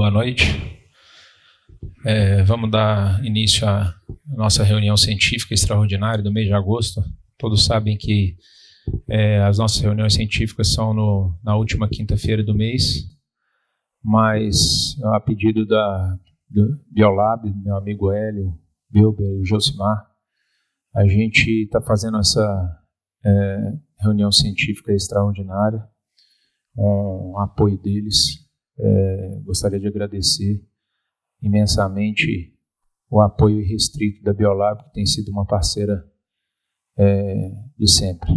Boa noite. Vamos dar início à nossa reunião científica extraordinária do mês de agosto. Todos sabem que as nossas reuniões científicas são na última quinta-feira do mês, mas a pedido do Biolab, meu amigo Hélio, Bilber e o Josimar, a gente está fazendo essa reunião científica extraordinária com o apoio deles. Gostaria de agradecer imensamente o apoio irrestrito da Biolab, que tem sido uma parceira de sempre.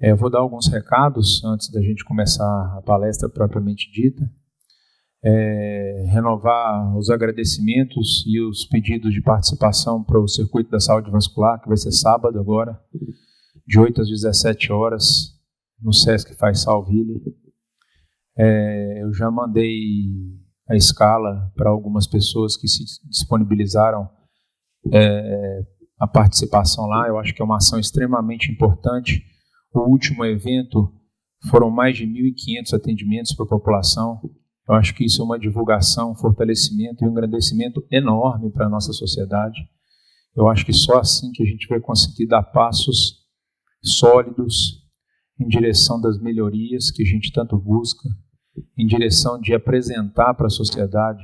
Eu vou dar alguns recados antes da gente começar a palestra propriamente dita. Renovar os agradecimentos e os pedidos de participação para o Circuito da Saúde Vascular, que vai ser sábado agora, de 8 às 17 horas, no Sesc Faisal-Ville. Eu já mandei a escala para algumas pessoas que se disponibilizaram a participação lá. Eu acho que é uma ação extremamente importante. O último evento foram mais de 1.500 atendimentos para a população. Eu acho que isso é uma divulgação, um fortalecimento e um engrandecimento enorme para a nossa sociedade. Eu acho que só assim que a gente vai conseguir dar passos sólidos em direção das melhorias que a gente tanto busca, em direção de apresentar para a sociedade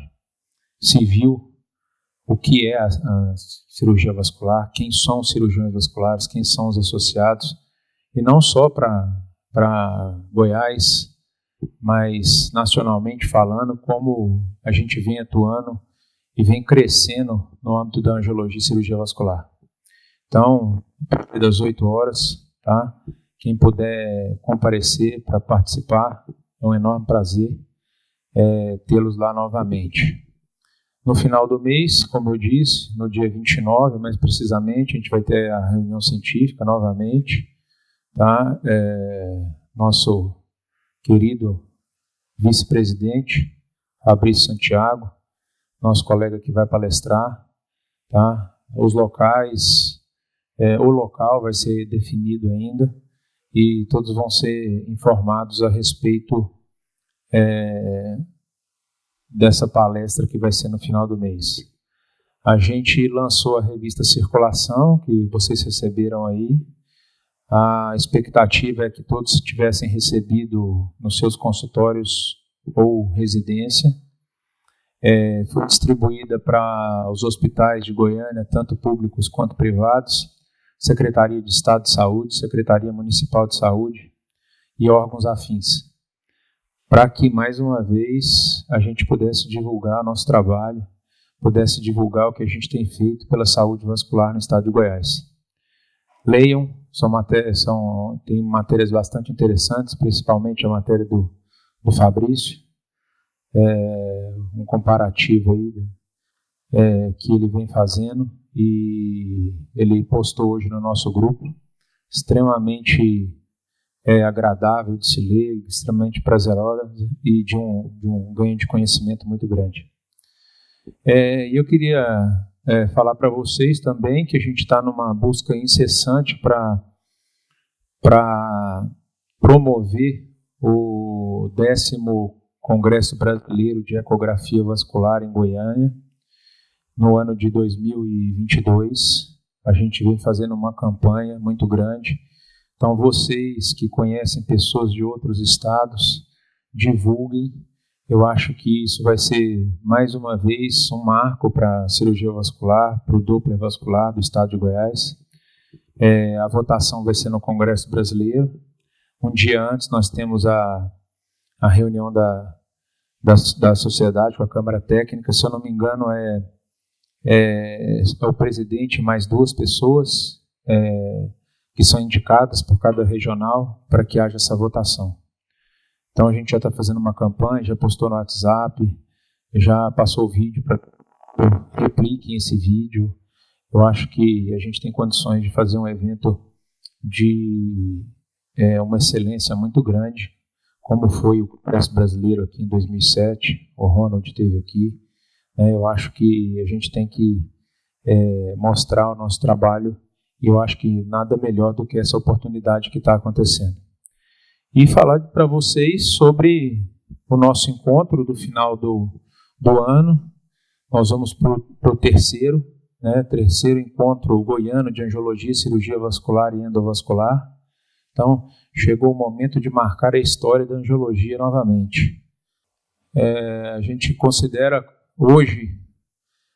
civil o que é a cirurgia vascular, quem são os cirurgiões vasculares, quem são os associados, e não só para Goiás, mas nacionalmente falando, como a gente vem atuando e vem crescendo no âmbito da angiologia e cirurgia vascular. Então, a partir das 8 horas, tá? Quem puder comparecer para participar, é um enorme prazer tê-los lá novamente. No final do mês, como eu disse, no dia 29, mais precisamente, a gente vai ter a reunião científica novamente, tá? Nosso querido vice-presidente, Fabrício Santiago, nosso colega que vai palestrar, tá? Os locais, o local vai ser definido ainda e todos vão ser informados a respeito dessa palestra que vai ser no final do mês. A gente lançou a revista Circulação, que vocês receberam aí. A expectativa é que todos tivessem recebido nos seus consultórios ou residência. Foi distribuída para os hospitais de Goiânia, tanto públicos quanto privados, Secretaria de Estado de Saúde, Secretaria Municipal de Saúde e órgãos afins, para que, mais uma vez, a gente pudesse divulgar nosso trabalho, pudesse divulgar o que a gente tem feito pela saúde vascular no estado de Goiás. Leiam, tem matérias bastante interessantes, principalmente a matéria do Fabrício, um comparativo aí que ele vem fazendo, e ele postou hoje no nosso grupo, extremamente agradável de se ler, extremamente prazerosa e de um ganho de conhecimento muito grande. E eu queria falar para vocês também que a gente está numa busca incessante para promover o 10º Congresso Brasileiro de Ecografia Vascular em Goiânia, no ano de 2022. A gente vem fazendo uma campanha muito grande. Então, vocês que conhecem pessoas de outros estados, divulguem. Eu acho que isso vai ser, mais uma vez, um marco para a cirurgia vascular, para o Doppler vascular do estado de Goiás. A votação vai ser no Congresso Brasileiro. Um dia antes, nós temos a reunião da sociedade com a Câmara Técnica. Se eu não me engano, é o presidente mais 2 pessoas que são indicadas por cada regional para que haja essa votação. Então a gente já está fazendo uma campanha, já postou no WhatsApp, já passou o vídeo para repliquem esse vídeo. Eu acho que a gente tem condições de fazer um evento de uma excelência muito grande, como foi o Congresso Brasileiro aqui em 2007, o Ronald esteve aqui. Eu acho que a gente tem que mostrar o nosso trabalho, e eu acho que nada melhor do que essa oportunidade que está acontecendo. E falar para vocês sobre o nosso encontro do final do ano. Nós vamos para o terceiro encontro goiano de angiologia, cirurgia vascular e endovascular. Então, chegou o momento de marcar a história da angiologia novamente. A gente considera hoje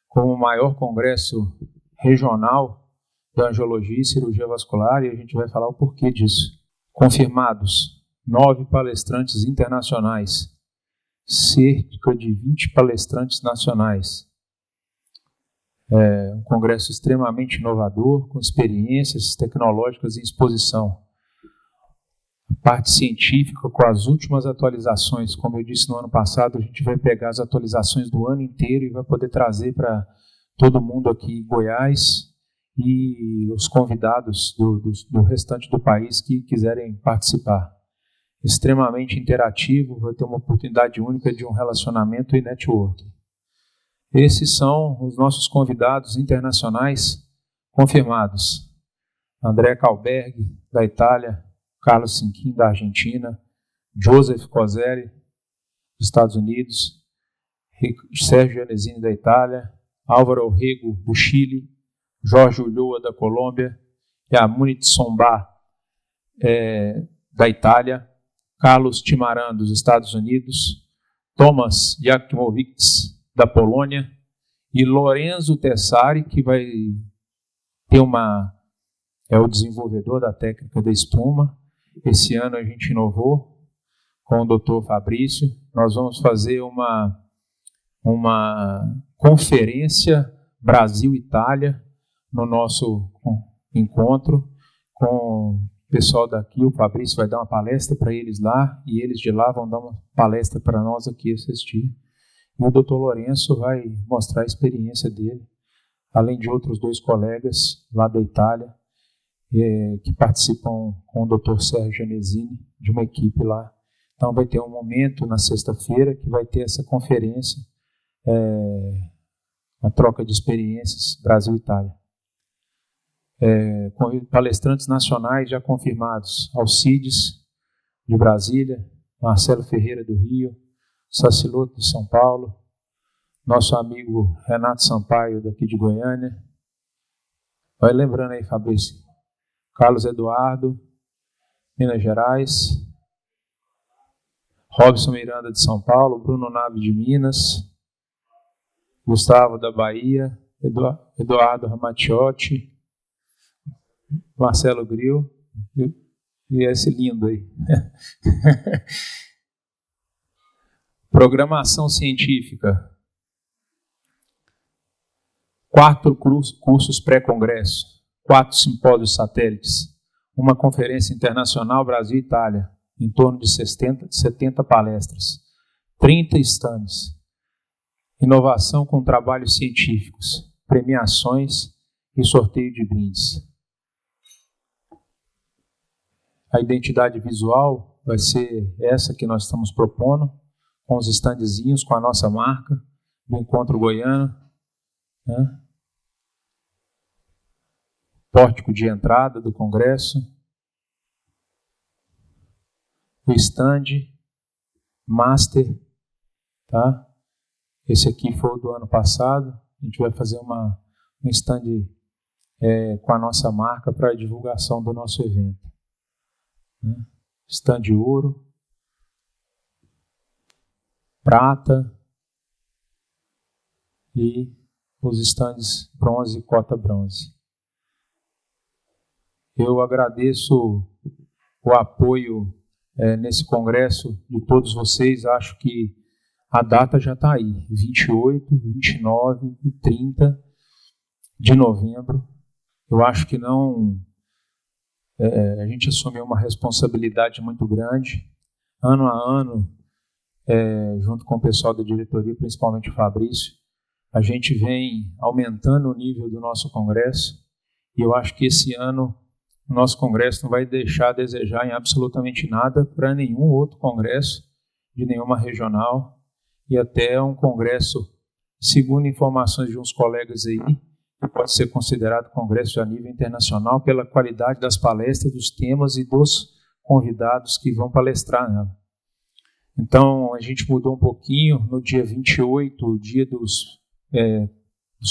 como o maior congresso regional da angiologia e cirurgia vascular, e a gente vai falar o porquê disso. Confirmados 9 palestrantes internacionais, cerca de 20 palestrantes nacionais. Um congresso extremamente inovador, com experiências tecnológicas em exposição. A parte científica com as últimas atualizações, como eu disse no ano passado, a gente vai pegar as atualizações do ano inteiro e vai poder trazer para todo mundo aqui em Goiás e os convidados do restante do país que quiserem participar. Extremamente interativo, vai ter uma oportunidade única de um relacionamento e networking. Esses são os nossos convidados internacionais confirmados. André Calberg, da Itália, Carlos Cinquim, da Argentina, Joseph Coselli, dos Estados Unidos, Sérgio Janesini, da Itália, Álvaro Orrego, do Chile, Jorge Ulloa, da Colômbia, Yamunit Somba, da Itália, Carlos Timaran, dos Estados Unidos, Thomas Jakimovics, da Polônia, e Lorenzo Tessari, que vai ter é o desenvolvedor da técnica da espuma. Esse ano a gente inovou com o Dr. Fabrício. Nós vamos fazer uma conferência Brasil-Itália no nosso encontro com o pessoal daqui. O Fabrício vai dar uma palestra para eles lá e eles de lá vão dar uma palestra para nós aqui assistir. E o Dr. Lourenço vai mostrar a experiência dele, além de outros 2 colegas lá da Itália, que participam com o Dr. Sérgio Janesini, de uma equipe lá. Então vai ter um momento na sexta-feira que vai ter essa conferência, uma troca de experiências Brasil-Itália. Com palestrantes nacionais já confirmados: Alcides, de Brasília, Marcelo Ferreira, do Rio, Saciloto, de São Paulo, nosso amigo Renato Sampaio, daqui de Goiânia. Vai lembrando aí, Fabrício. Carlos Eduardo, Minas Gerais, Robson Miranda, de São Paulo, Bruno Nave, de Minas, Gustavo, da Bahia, Eduardo Ramaciotti, Marcelo Gril, e esse lindo aí. Programação científica. 4 cursos pré-congresso, 4 simpósios satélites, uma conferência internacional Brasil-Itália, em torno de 70 palestras, 30 estandes, inovação com trabalhos científicos, premiações e sorteio de brindes. A identidade visual vai ser essa que nós estamos propondo, com os estandezinhos, com a nossa marca do Encontro Goiano, né? Pórtico de entrada do congresso, o estande Master, tá? Esse aqui foi o do ano passado. A gente vai fazer um estande com a nossa marca para a divulgação do nosso evento, né? Estande ouro, prata e os estandes bronze e cota bronze. Eu agradeço o apoio nesse congresso de todos vocês. Acho que a data já está aí, 28, 29 e 30 de novembro. Eu acho que a gente assumiu uma responsabilidade muito grande. Ano a ano, junto com o pessoal da diretoria, principalmente o Fabrício, a gente vem aumentando o nível do nosso congresso, e eu acho que esse ano o nosso congresso não vai deixar a desejar em absolutamente nada para nenhum outro congresso de nenhuma regional, e até um congresso, segundo informações de uns colegas aí, que pode ser considerado congresso a nível internacional pela qualidade das palestras, dos temas e dos convidados que vão palestrar nela. Então, a gente mudou um pouquinho. No dia 28, o dia dos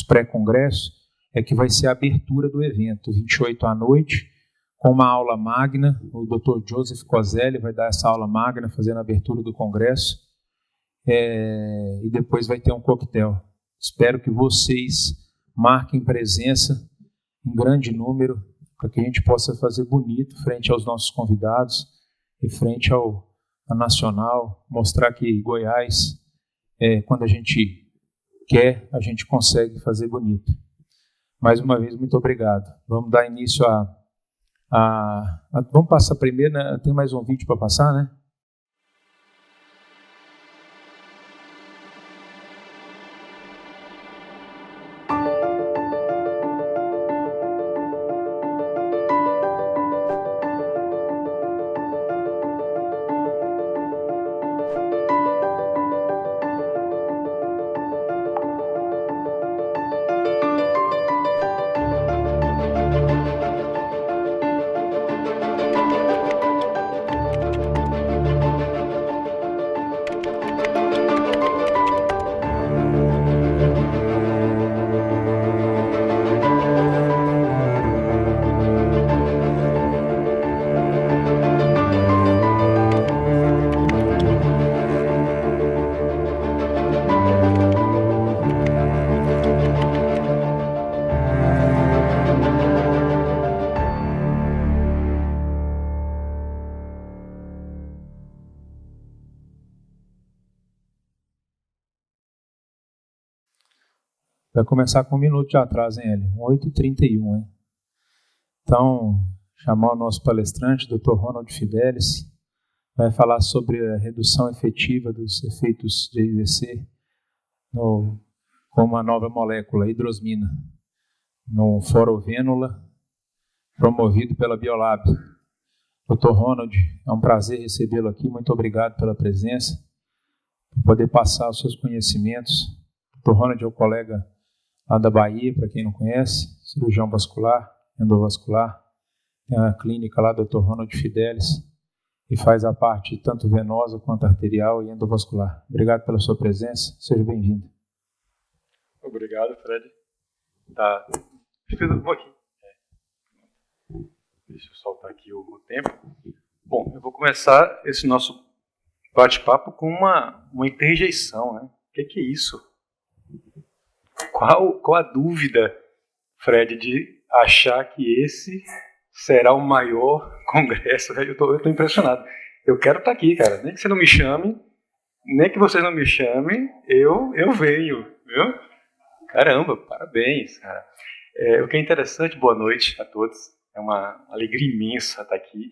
pré-congressos, é que vai ser a abertura do evento, 28 à noite, com uma aula magna. O Dr. Joseph Coselli vai dar essa aula magna, fazendo a abertura do congresso, e depois vai ter um coquetel. Espero que vocês marquem presença em grande número, para que a gente possa fazer bonito frente aos nossos convidados e frente à Nacional, mostrar que Goiás, quando a gente quer, a gente consegue fazer bonito. Mais uma vez, muito obrigado. Vamos dar início vamos passar primeiro, né? Tem mais um vídeo para passar, né? Vai começar com 1 minuto de atraso, hein, Eli? 8h31, hein? Então, chamar o nosso palestrante, Dr. Ronald Fidelis, vai falar sobre a redução efetiva dos efeitos de IVC com uma nova molécula, hidrosmina, no Fórum Vênula, promovido pela Biolab. Dr. Ronald, é um prazer recebê-lo aqui, muito obrigado pela presença, por poder passar os seus conhecimentos. Dr. Ronald é um colega lá da Bahia, para quem não conhece, cirurgião vascular, endovascular, tem a clínica lá, Dr. Ronald Fidelis, e faz a parte tanto venosa quanto arterial e endovascular. Obrigado pela sua presença, seja bem-vindo. Obrigado, Fred. Tá. Um pouquinho. Deixa eu soltar aqui o tempo. Bom, eu vou começar esse nosso bate-papo com uma interjeição, né? O que é isso? Qual a dúvida, Fred, de achar que esse será o maior congresso? Eu estou impressionado. Eu quero estar aqui, cara. Nem que você não me chame, nem que vocês não me chamem, eu venho, viu? Caramba, parabéns, cara. O que é interessante, boa noite a todos. É uma alegria imensa estar aqui.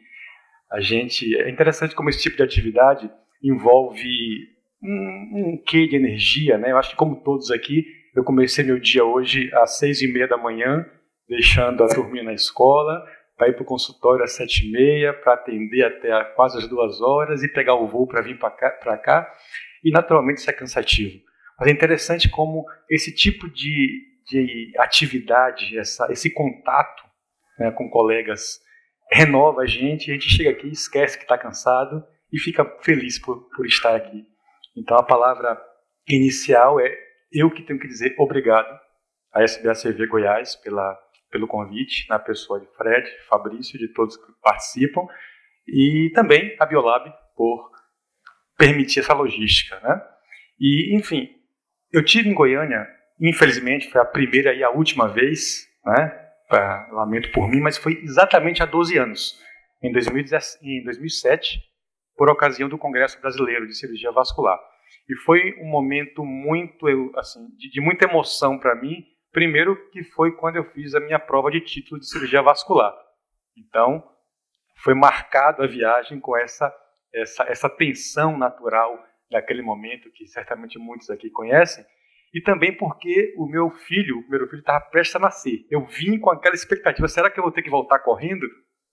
É interessante como esse tipo de atividade envolve um quê de energia, né? Eu acho que, como todos aqui, eu comecei meu dia hoje às 6h30 da manhã, deixando a turminha na escola, para ir para o consultório às 7h30, para atender até quase as 2 horas e pegar o voo para vir para cá. E, naturalmente, isso é cansativo. Mas é interessante como esse tipo de atividade, esse contato, né, com colegas, renova a gente chega aqui, esquece que está cansado e fica feliz por estar aqui. Então, a palavra inicial é eu que tenho que dizer obrigado à SBACV Goiás pelo convite, na pessoa de Fred, Fabrício, de todos que participam, e também a Biolab por permitir essa logística, né? E, enfim, eu tive em Goiânia, infelizmente, foi a primeira e a última vez, né? Lamento por mim, mas foi exatamente há 12 anos, em 2007, por ocasião do Congresso Brasileiro de Cirurgia Vascular. E foi um momento muito, assim, de muita emoção para mim, primeiro que foi quando eu fiz a minha prova de título de cirurgia vascular. Então, foi marcado a viagem com essa tensão natural daquele momento, que certamente muitos aqui conhecem, e também porque o meu filho estava prestes a nascer. Eu vim com aquela expectativa, será que eu vou ter que voltar correndo?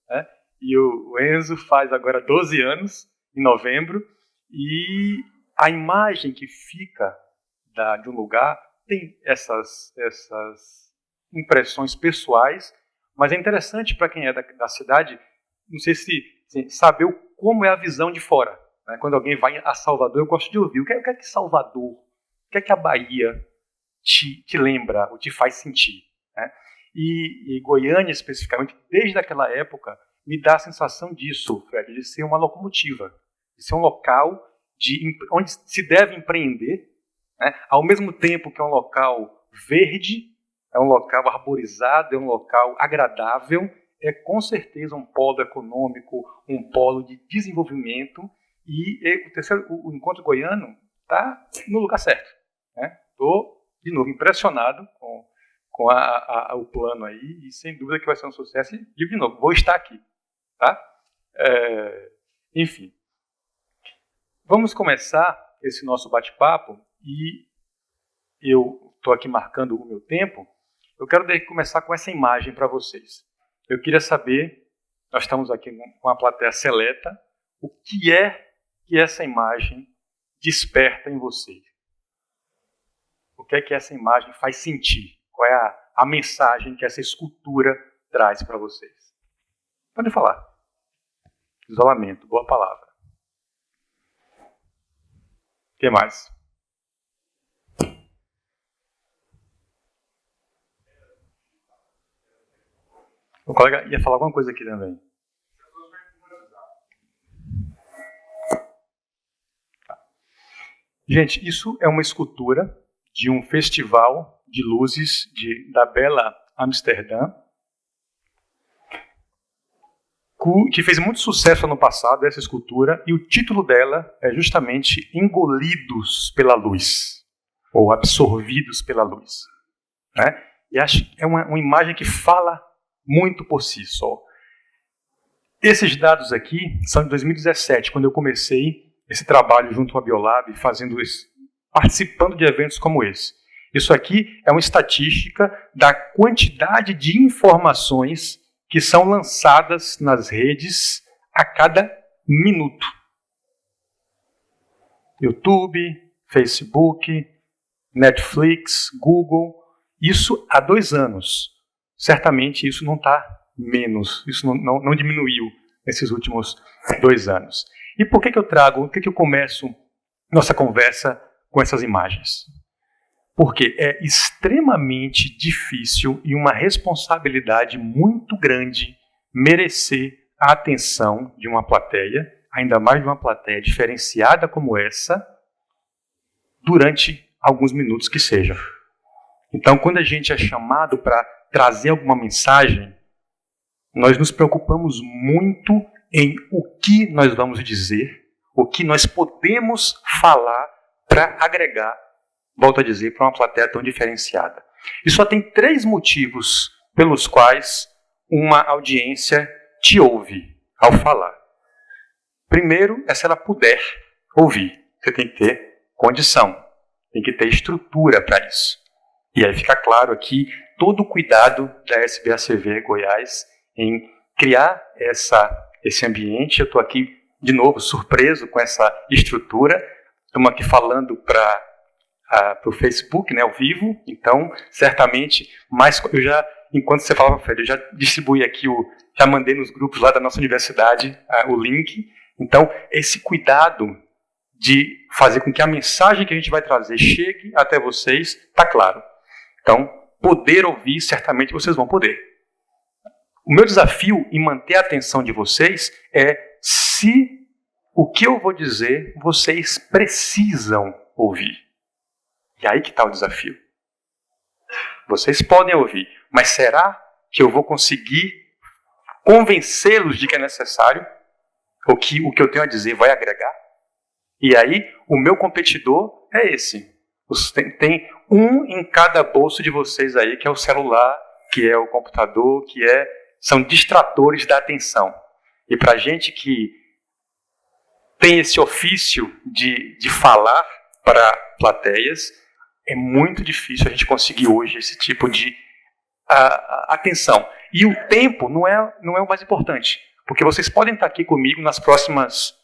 Né? E o Enzo faz agora 12 anos, em novembro, e a imagem que fica de um lugar tem essas impressões pessoais, mas é interessante para quem é da cidade, não sei se saber como é a visão de fora. Né? Quando alguém vai a Salvador, eu gosto de ouvir. O que é que Salvador, o que é que a Bahia te lembra, ou te faz sentir? Né? E Goiânia, especificamente, desde aquela época, me dá a sensação disso, Fred, de ser uma locomotiva, de ser um local onde se deve empreender, né? Ao mesmo tempo que é um local verde, é um local arborizado, é um local agradável, é com certeza um polo econômico, um polo de desenvolvimento, e o Encontro Goiano está no lugar certo. Estou, de novo, impressionado com o plano aí, e sem dúvida que vai ser um sucesso, e digo de novo, vou estar aqui. Tá? Enfim, vamos começar esse nosso bate-papo, e eu estou aqui marcando o meu tempo. Eu quero começar com essa imagem para vocês. Eu queria saber, nós estamos aqui com uma plateia seleta, o que é que essa imagem desperta em vocês? O que é que essa imagem faz sentir? Qual é a mensagem que essa escultura traz para vocês? Pode falar. Isolamento, boa palavra. O que mais? O colega ia falar alguma coisa aqui também. Gente, isso é uma escultura de um festival de luzes da Bela Amsterdã, que fez muito sucesso ano passado, essa escultura, e o título dela é justamente Engolidos pela Luz, ou Absorvidos pela Luz. Né? E acho que é uma imagem que fala muito por si só. Esses dados aqui são de 2017, quando eu comecei esse trabalho junto à Biolab, participando de eventos como esse. Isso aqui é uma estatística da quantidade de informações que são lançadas nas redes a cada minuto. YouTube, Facebook, Netflix, Google, isso há 2 anos. Certamente isso não está menos, isso não diminuiu nesses últimos 2 anos. E por que eu começo nossa conversa com essas imagens? Porque é extremamente difícil e uma responsabilidade muito grande merecer a atenção de uma plateia, ainda mais de uma plateia diferenciada como essa, durante alguns minutos que sejam. Então, quando a gente é chamado para trazer alguma mensagem, nós nos preocupamos muito em o que nós vamos dizer, o que nós podemos falar para agregar, volto a dizer, para uma plateia tão diferenciada. E só tem 3 motivos pelos quais uma audiência te ouve ao falar. Primeiro é se ela puder ouvir. Você tem que ter condição, tem que ter estrutura para isso. E aí fica claro aqui todo o cuidado da SBACV Goiás em criar esse ambiente. Eu estou aqui, de novo, surpreso com essa estrutura. Estamos aqui falando para o Facebook, né, ao vivo. Então, certamente, enquanto você falava, Fred, eu já distribuí aqui, já mandei nos grupos lá da nossa universidade o link. Então, esse cuidado de fazer com que a mensagem que a gente vai trazer chegue até vocês, está claro. Então, poder ouvir, certamente vocês vão poder. O meu desafio em manter a atenção de vocês é se o que eu vou dizer vocês precisam ouvir. E aí que está o desafio. Vocês podem ouvir, mas será que eu vou conseguir convencê-los de que é necessário? Ou que o que eu tenho a dizer vai agregar? E aí, o meu competidor é esse. Tem um em cada bolso de vocês aí, que é o celular, que é o computador, são distratores da atenção. E para a gente que tem esse ofício de falar para plateias, é muito difícil a gente conseguir hoje esse tipo de atenção. E o tempo não é o mais importante, porque vocês podem estar aqui comigo nos próximos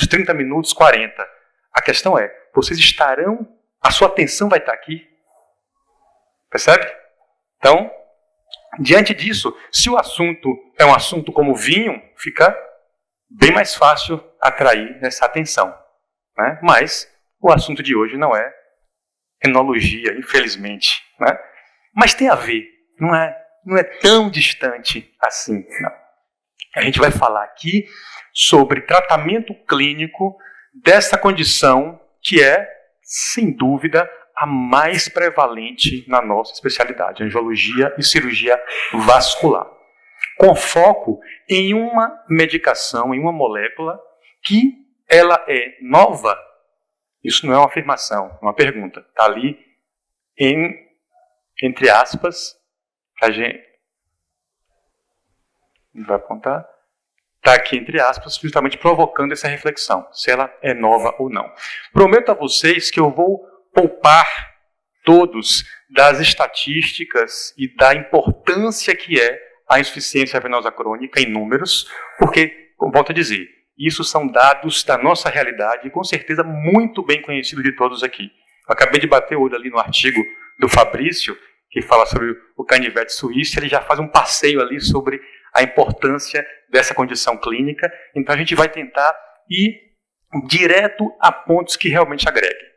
30 minutos, 40. A questão é, vocês estarão, a sua atenção vai estar aqui? Percebe? Então, diante disso, se o assunto é um assunto como vinho, fica bem mais fácil atrair essa atenção, né? Mas o assunto de hoje não é enologia, infelizmente, né? Mas tem a ver, não é tão distante assim, não. A gente vai falar aqui sobre tratamento clínico dessa condição que é, sem dúvida, a mais prevalente na nossa especialidade, angiologia e cirurgia vascular, com foco em uma medicação, em uma molécula que ela é nova. Isso não é uma afirmação, é uma pergunta. Está ali, entre aspas, a gente vai apontar. Está aqui entre aspas, justamente provocando essa reflexão, se ela é nova ou não. Prometo a vocês que eu vou poupar todos das estatísticas e da importância que é a insuficiência venosa crônica em números, porque, volto a dizer, isso são dados da nossa realidade e com certeza muito bem conhecidos de todos aqui. Eu acabei de bater o olho ali no artigo do Fabrício, que fala sobre o canivete suíço, ele já faz um passeio ali sobre a importância dessa condição clínica. Então a gente vai tentar ir direto a pontos que realmente agreguem.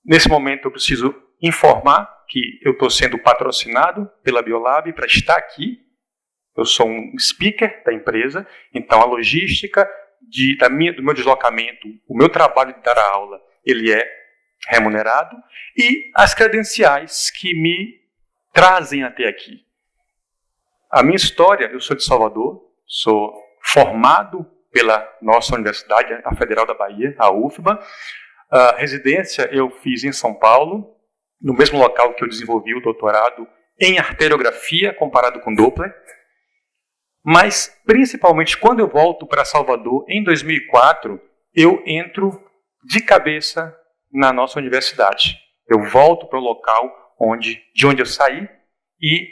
Nesse momento eu preciso informar que eu estou sendo patrocinado pela Biolab para estar aqui. Eu sou um speaker da empresa, então a logística do meu deslocamento, o meu trabalho de dar a aula, ele é remunerado, e as credenciais que me trazem até aqui. A minha história, eu sou de Salvador, sou formado pela nossa universidade, a Federal da Bahia, a UFBA. A residência eu fiz em São Paulo, no mesmo local que eu desenvolvi o doutorado em arteriografia, comparado com Doppler. Mas, principalmente, quando eu volto para Salvador, em 2004, eu entro de cabeça na nossa universidade. Eu volto para o local de onde eu saí e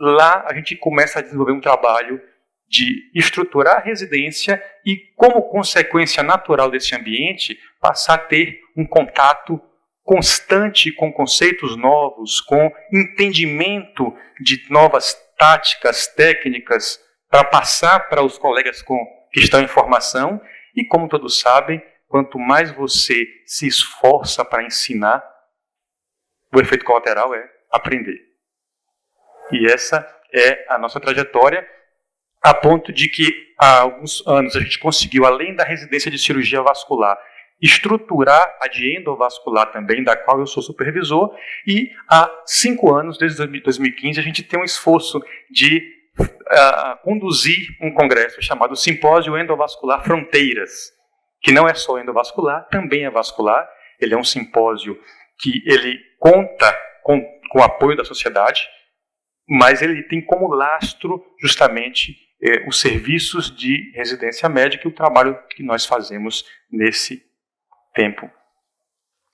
lá a gente começa a desenvolver um trabalho de estruturar a residência e, como consequência natural desse ambiente, passar a ter um contato constante com conceitos novos, com entendimento de novas táticas, técnicas, para passar para os colegas que estão em formação. E, como todos sabem, quanto mais você se esforça para ensinar, o efeito colateral é aprender. E essa é a nossa trajetória, a ponto de que há alguns anos a gente conseguiu, além da residência de cirurgia vascular, estruturar a de endovascular também, da qual eu sou supervisor, e há 5 anos, desde 2015, a gente tem um esforço de conduzir um congresso chamado Simpósio Endovascular Fronteiras, que não é só endovascular, também é vascular. Ele é um simpósio que ele conta com o apoio da sociedade, mas ele tem como lastro justamente os serviços de residência médica e o trabalho que nós fazemos nesse tempo,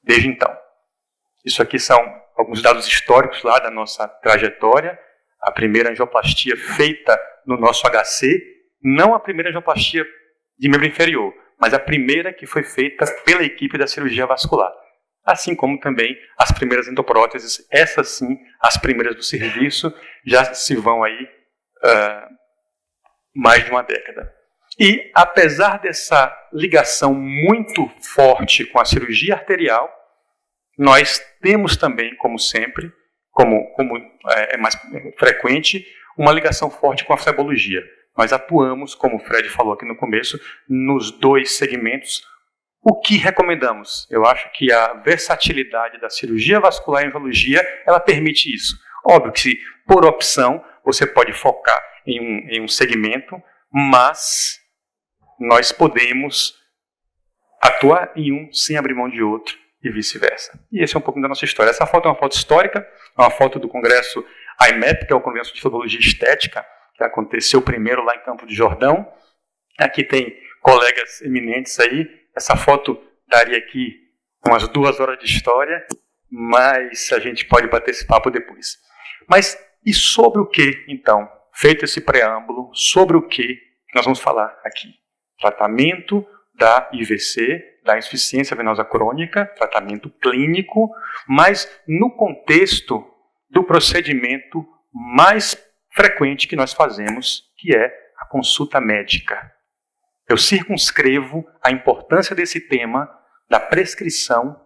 desde então. Isso aqui são alguns dados históricos lá da nossa trajetória. A primeira angioplastia feita no nosso HC, não a primeira angioplastia de membro inferior, mas a primeira que foi feita pela equipe da cirurgia vascular. Assim como também as primeiras endopróteses, essas sim, as primeiras do serviço, já se vão aí mais de uma década. E, apesar dessa ligação muito forte com a cirurgia arterial, nós temos também, como sempre, como é mais frequente, uma ligação forte com a flebologia. Nós atuamos, como o Fred falou aqui no começo, nos 2 segmentos. O que recomendamos? Eu acho que a versatilidade da cirurgia vascular e angiologia, ela permite isso. Óbvio que, por opção, você pode focar em um segmento, mas nós podemos atuar em um sem abrir mão de outro e vice-versa. E esse é um pouco da nossa história. Essa foto é uma foto histórica, é uma foto do congresso IMEP, que é o Congresso de Flebologia Estética, que aconteceu primeiro lá em Campo de Jordão. Aqui tem colegas eminentes aí. Essa foto daria aqui umas 2 horas de história, mas a gente pode bater esse papo depois. Mas e sobre o que, então? Feito esse preâmbulo, sobre o que nós vamos falar aqui? Tratamento da IVC, da insuficiência venosa crônica, tratamento clínico, mas no contexto do procedimento mais frequente que nós fazemos, que é a consulta médica. Eu circunscrevo a importância desse tema da prescrição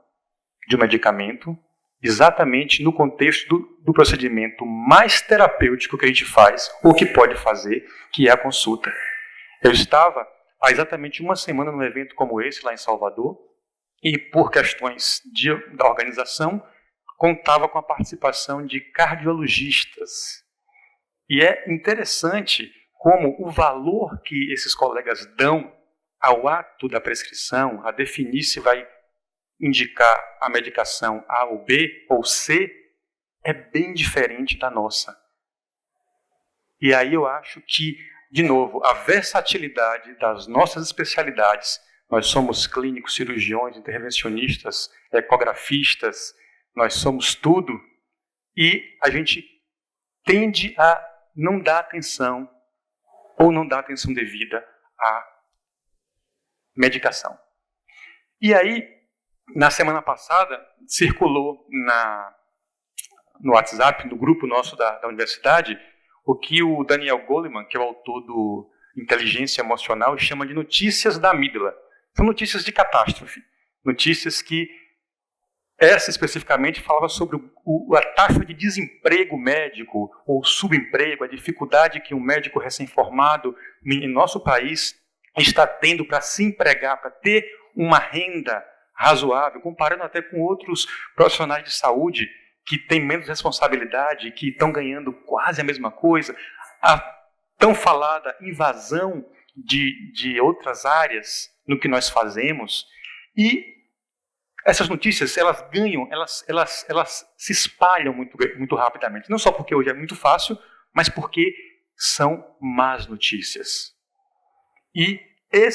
de um medicamento exatamente no contexto do procedimento mais terapêutico que a gente faz, ou que pode fazer, que é a consulta. Eu estava há exatamente uma semana num evento como esse, lá em Salvador, e por questões da organização, contava com a participação de cardiologistas. E é interessante como o valor que esses colegas dão ao ato da prescrição, a definir se vai indicar a medicação A ou B ou C, é bem diferente da nossa. E aí eu acho que, de novo, a versatilidade das nossas especialidades, nós somos clínicos, cirurgiões, intervencionistas, ecografistas, nós somos tudo, e a gente tende a não dar atenção ou não dar atenção devida à medicação. E aí, na semana passada, circulou no WhatsApp, no grupo nosso da universidade, o que o Daniel Goleman, que é o autor do Inteligência Emocional, chama de notícias da amígdala. São notícias de catástrofe. Notícias que, essa especificamente, falava sobre a taxa de desemprego médico, ou subemprego, a dificuldade que um médico recém-formado em nosso país está tendo para se empregar, para ter uma renda razoável, comparando até com outros profissionais de saúde que têm menos responsabilidade, que estão ganhando quase a mesma coisa. A tão falada invasão de outras áreas no que nós fazemos. E essas notícias, elas ganham, elas se espalham muito rapidamente. Não só porque hoje é muito fácil, mas porque são más notícias. E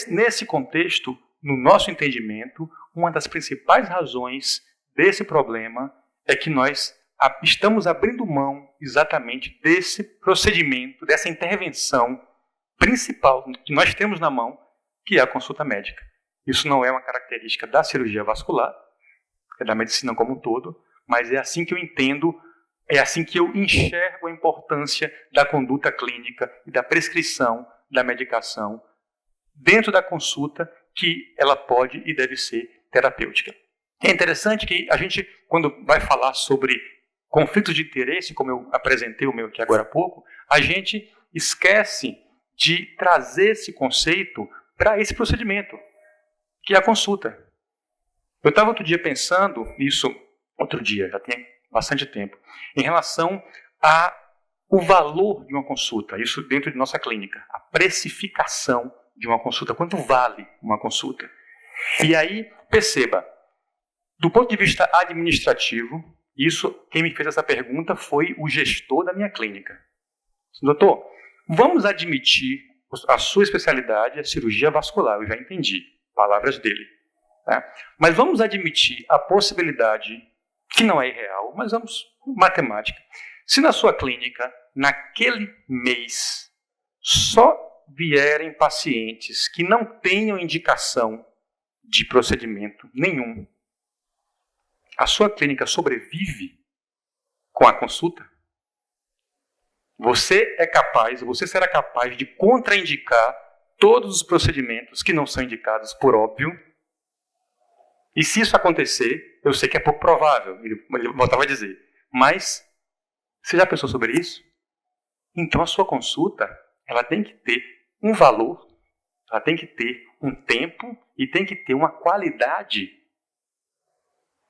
nesse contexto, no nosso entendimento, uma das principais razões desse problema é que nós estamos abrindo mão exatamente desse procedimento, dessa intervenção principal que nós temos na mão, que é a consulta médica. Isso não é uma característica da cirurgia vascular, é da medicina como um todo, mas é assim que eu entendo, é assim que eu enxergo a importância da conduta clínica e da prescrição da medicação dentro da consulta, que ela pode e deve ser terapêutica. É interessante que a gente, quando vai falar sobre conflitos de interesse, como eu apresentei o meu aqui agora há pouco, a gente esquece de trazer esse conceito para esse procedimento, que é a consulta. Eu estava outro dia pensando nisso, já tem bastante tempo, em relação ao valor de uma consulta, isso dentro de nossa clínica, a precificação de uma consulta, quanto vale uma consulta. E aí, perceba, do ponto de vista administrativo, quem me fez essa pergunta foi o gestor da minha clínica. Doutor, vamos admitir a sua especialidade é cirurgia vascular, eu já entendi, palavras dele. Tá? Mas vamos admitir a possibilidade, que não é irreal, mas vamos, matemática. Se na sua clínica, naquele mês, só vierem pacientes que não tenham indicação de procedimento nenhum, a sua clínica sobrevive com a consulta? Você será capaz de contraindicar todos os procedimentos que não são indicados por óbvio? E se isso acontecer, eu sei que é pouco provável, ele voltava a dizer, mas você já pensou sobre isso? Então a sua consulta, ela tem que ter um valor, ela tem que ter um tempo e tem que ter uma qualidade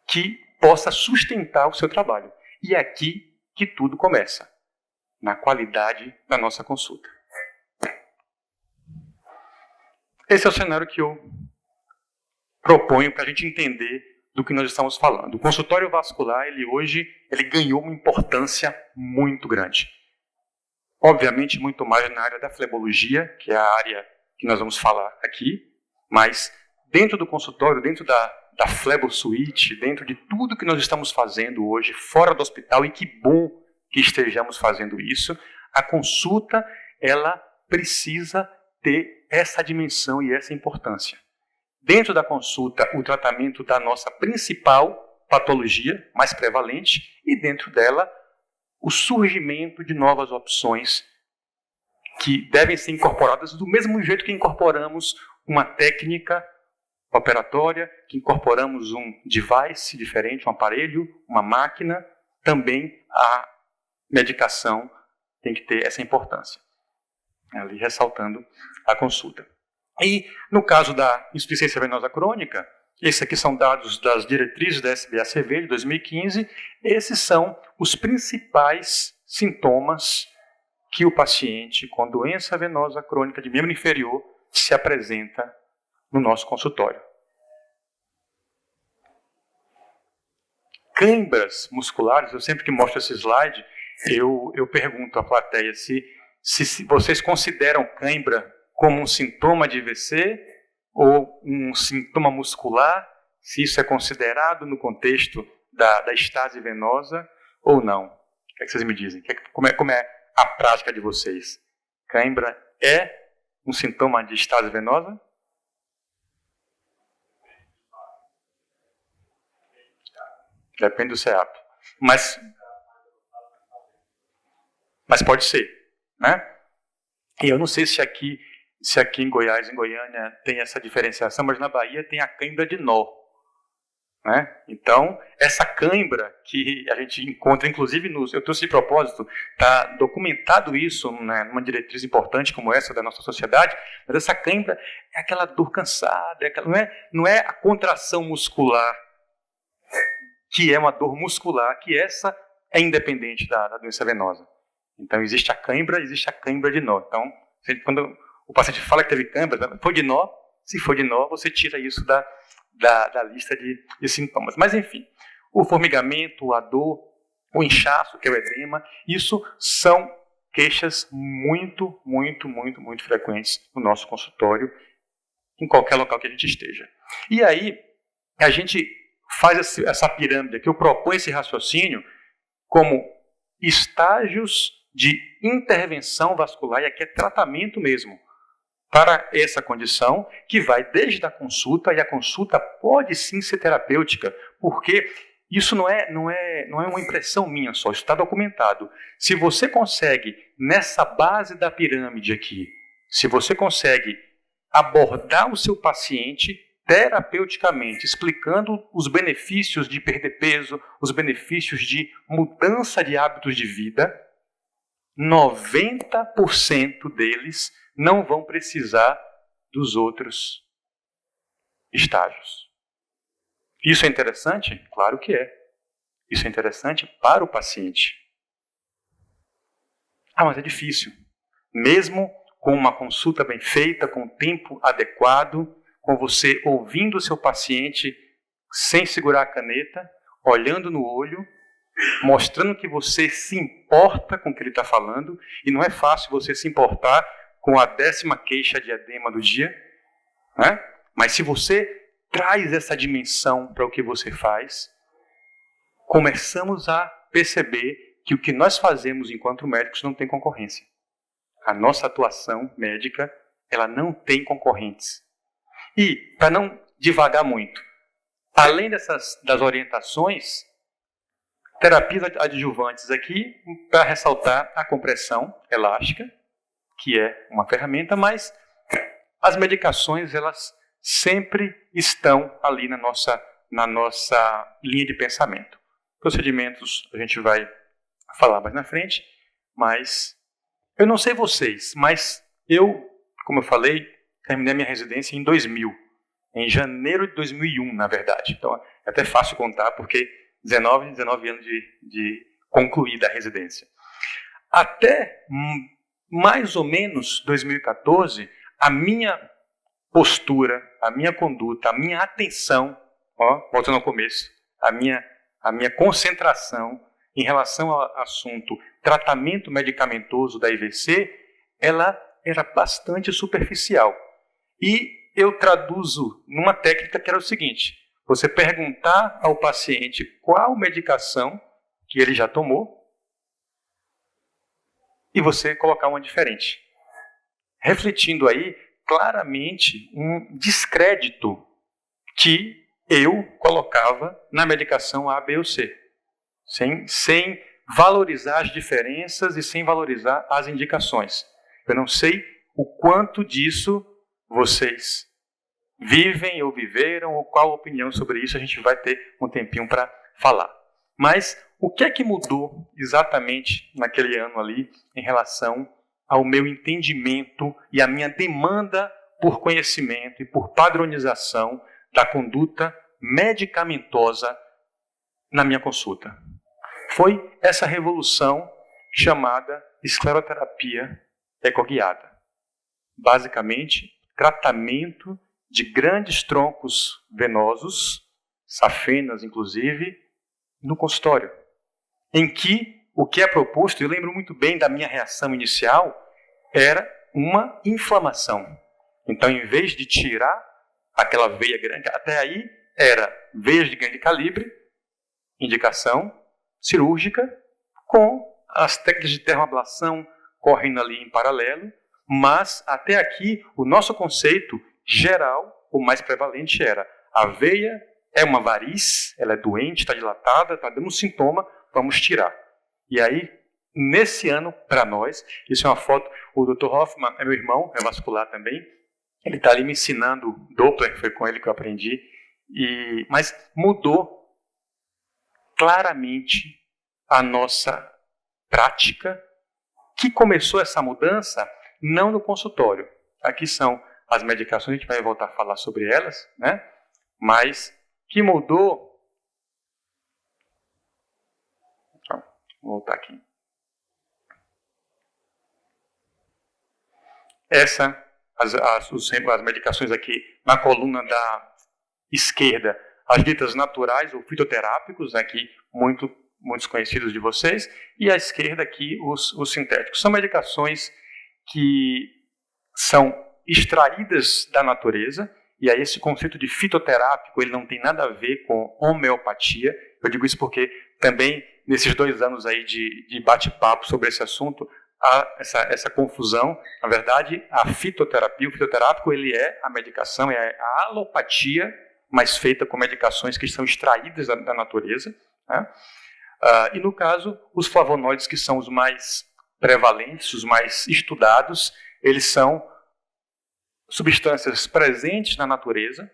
que possa sustentar o seu trabalho. E é aqui que tudo começa, na qualidade da nossa consulta. Esse é o cenário que eu proponho para a gente entender do que nós estamos falando. O consultório vascular, hoje ganhou uma importância muito grande. Obviamente, muito mais na área da flebologia, que é a área que nós vamos falar aqui, mas dentro do consultório, dentro da flebosuite, dentro de tudo que nós estamos fazendo hoje, fora do hospital, e que bom que estejamos fazendo isso, a consulta, ela precisa ter essa dimensão e essa importância. Dentro da consulta, o tratamento da nossa principal patologia, mais prevalente, e dentro dela, o surgimento de novas opções que devem ser incorporadas do mesmo jeito que incorporamos uma técnica operatória, que incorporamos um device diferente, um aparelho, uma máquina, também a medicação tem que ter essa importância. Ali ressaltando a consulta. E no caso da insuficiência venosa crônica, esses aqui são dados das diretrizes da SBACV de 2015, esses são os principais sintomas que o paciente com doença venosa crônica de membro inferior se apresenta no nosso consultório. Câimbras musculares, eu sempre que mostro esse slide, eu pergunto à plateia se vocês consideram cãibra como um sintoma de IVC ou um sintoma muscular, se isso é considerado no contexto da estase venosa ou não. O que é que vocês me dizem? Como é a prática de vocês? Cãibra é um sintoma de estase venosa? Depende do CEAP. Mas pode ser, né? E eu não sei se aqui em Goiás, em Goiânia, tem essa diferenciação, mas na Bahia tem a cãibra de nó, né? Então, essa cãibra que a gente encontra, inclusive, eu trouxe de propósito, está documentado isso, né, numa diretriz importante como essa da nossa sociedade, mas essa cãibra é aquela dor cansada, não é a contração muscular, que é uma dor muscular, que essa é independente da doença venosa. Então, existe a cãibra de nó. Então, quando o paciente fala que teve cãibra, se for de nó, você tira isso da lista de sintomas. Mas, enfim, o formigamento, a dor, o inchaço, que é o edema, isso são queixas muito, muito, muito, muito frequentes no nosso consultório, em qualquer local que a gente esteja. E aí, a gente faz essa pirâmide aqui, eu proponho esse raciocínio como estágios de intervenção vascular, e aqui é tratamento mesmo, para essa condição, que vai desde a consulta, e a consulta pode sim ser terapêutica, porque isso não é uma impressão minha só, isso está documentado. Se você consegue, nessa base da pirâmide aqui, se você consegue abordar o seu paciente terapeuticamente, explicando os benefícios de perder peso, os benefícios de mudança de hábitos de vida, 90% deles não vão precisar dos outros estágios. Isso é interessante? Claro que é. Isso é interessante para o paciente. Mas é difícil. Mesmo com uma consulta bem feita, com o tempo adequado, com você ouvindo o seu paciente sem segurar a caneta, olhando no olho, mostrando que você se importa com o que ele está falando, e não é fácil você se importar com a 10ª queixa de edema do dia, né? Mas se você traz essa dimensão para o que você faz, começamos a perceber que o que nós fazemos enquanto médicos não tem concorrência. A nossa atuação médica, ela não tem concorrentes. E, para não divagar muito, além das orientações, terapias adjuvantes aqui, para ressaltar a compressão elástica, que é uma ferramenta, mas as medicações, elas sempre estão ali na nossa linha de pensamento. Procedimentos a gente vai falar mais na frente, mas eu não sei vocês, mas eu, como eu falei, terminei a minha residência em 2000, em janeiro de 2001, na verdade. Então é até fácil contar, porque 19 anos de concluída a residência. Até mais ou menos 2014, a minha postura, a minha conduta, a minha atenção, voltando ao começo, a minha concentração em relação ao assunto tratamento medicamentoso da IVC, ela era bastante superficial. E eu traduzo numa técnica que era o seguinte: você perguntar ao paciente qual medicação que ele já tomou e você colocar uma diferente. Refletindo aí claramente um descrédito que eu colocava na medicação A, B ou C. Sem valorizar as diferenças e sem valorizar as indicações. Eu não sei o quanto disso vocês vivem ou viveram, ou qual a opinião sobre isso, a gente vai ter um tempinho para falar. Mas o que é que mudou exatamente naquele ano ali em relação ao meu entendimento e a minha demanda por conhecimento e por padronização da conduta medicamentosa na minha consulta? Foi essa revolução chamada escleroterapia ecoguiada. Basicamente, tratamento de grandes troncos venosos, safenas inclusive, no consultório, em que o que é proposto, eu lembro muito bem da minha reação inicial, era uma inflamação. Então, em vez de tirar aquela veia grande, até aí era veias de grande calibre, indicação cirúrgica, com as técnicas de termoablação correndo ali em paralelo, mas até aqui o nosso conceito geral, o mais prevalente era: a veia é uma variz, ela é doente, está dilatada, está dando um sintoma, vamos tirar. E aí, nesse ano, para nós, isso é uma foto, o Dr. Hoffman é meu irmão, é vascular também, ele está ali me ensinando Doppler, foi com ele que eu aprendi, mas mudou claramente a nossa prática, que começou essa mudança não no consultório. Aqui são as medicações, a gente vai voltar a falar sobre elas, né? Mas que mudou... Vou voltar aqui. As medicações aqui na coluna da esquerda, as ditas naturais ou fitoterápicos, aqui muitos conhecidos de vocês, e à esquerda aqui os sintéticos. São medicações que são extraídas da natureza, e aí esse conceito de fitoterápico ele não tem nada a ver com homeopatia. Eu digo isso porque também nesses 2 anos aí de bate-papo sobre esse assunto, há essa confusão. Na verdade, a fitoterapia, o fitoterápico, ele é a medicação, é a alopatia, mas feita com medicações que são extraídas da natureza, né? E no caso, os flavonoides, que são os mais prevalentes, os mais estudados, eles são substâncias presentes na natureza,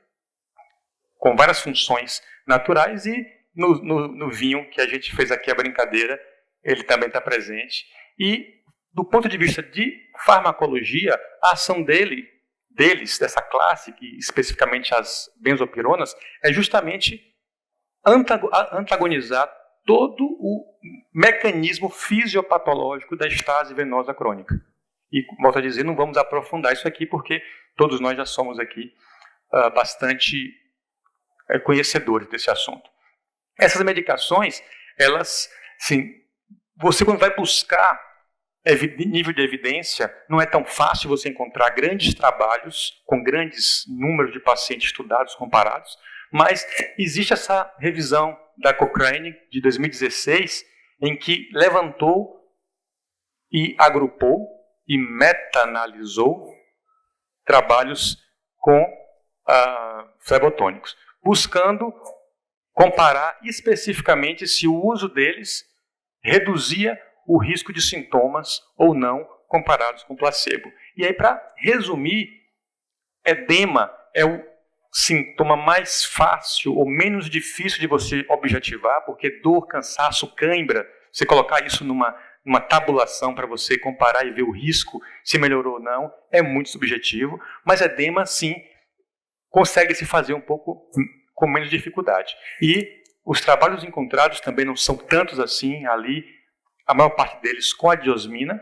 com várias funções naturais, e no vinho, que a gente fez aqui a brincadeira, ele também está presente. E, do ponto de vista de farmacologia, a ação dessa classe, que especificamente as benzopironas, é justamente antagonizar todo o mecanismo fisiopatológico da estase venosa crônica. E, volto a dizer, não vamos aprofundar isso aqui, porque todos nós já somos aqui bastante conhecedores desse assunto. Essas medicações, elas, sim, você quando vai buscar nível de evidência, não é tão fácil você encontrar grandes trabalhos com grandes números de pacientes estudados, comparados, mas existe essa revisão da Cochrane de 2016, em que levantou e agrupou e meta-analisou trabalhos com flebotônicos, buscando comparar especificamente se o uso deles reduzia o risco de sintomas ou não comparados com placebo. E aí, para resumir, edema é o sintoma mais fácil ou menos difícil de você objetivar, porque dor, cansaço, cãibra, você colocar isso numa tabulação para você comparar e ver o risco, se melhorou ou não, é muito subjetivo, mas edema, sim, consegue se fazer um pouco com menos dificuldade. E os trabalhos encontrados também não são tantos assim ali, a maior parte deles com a diosmina,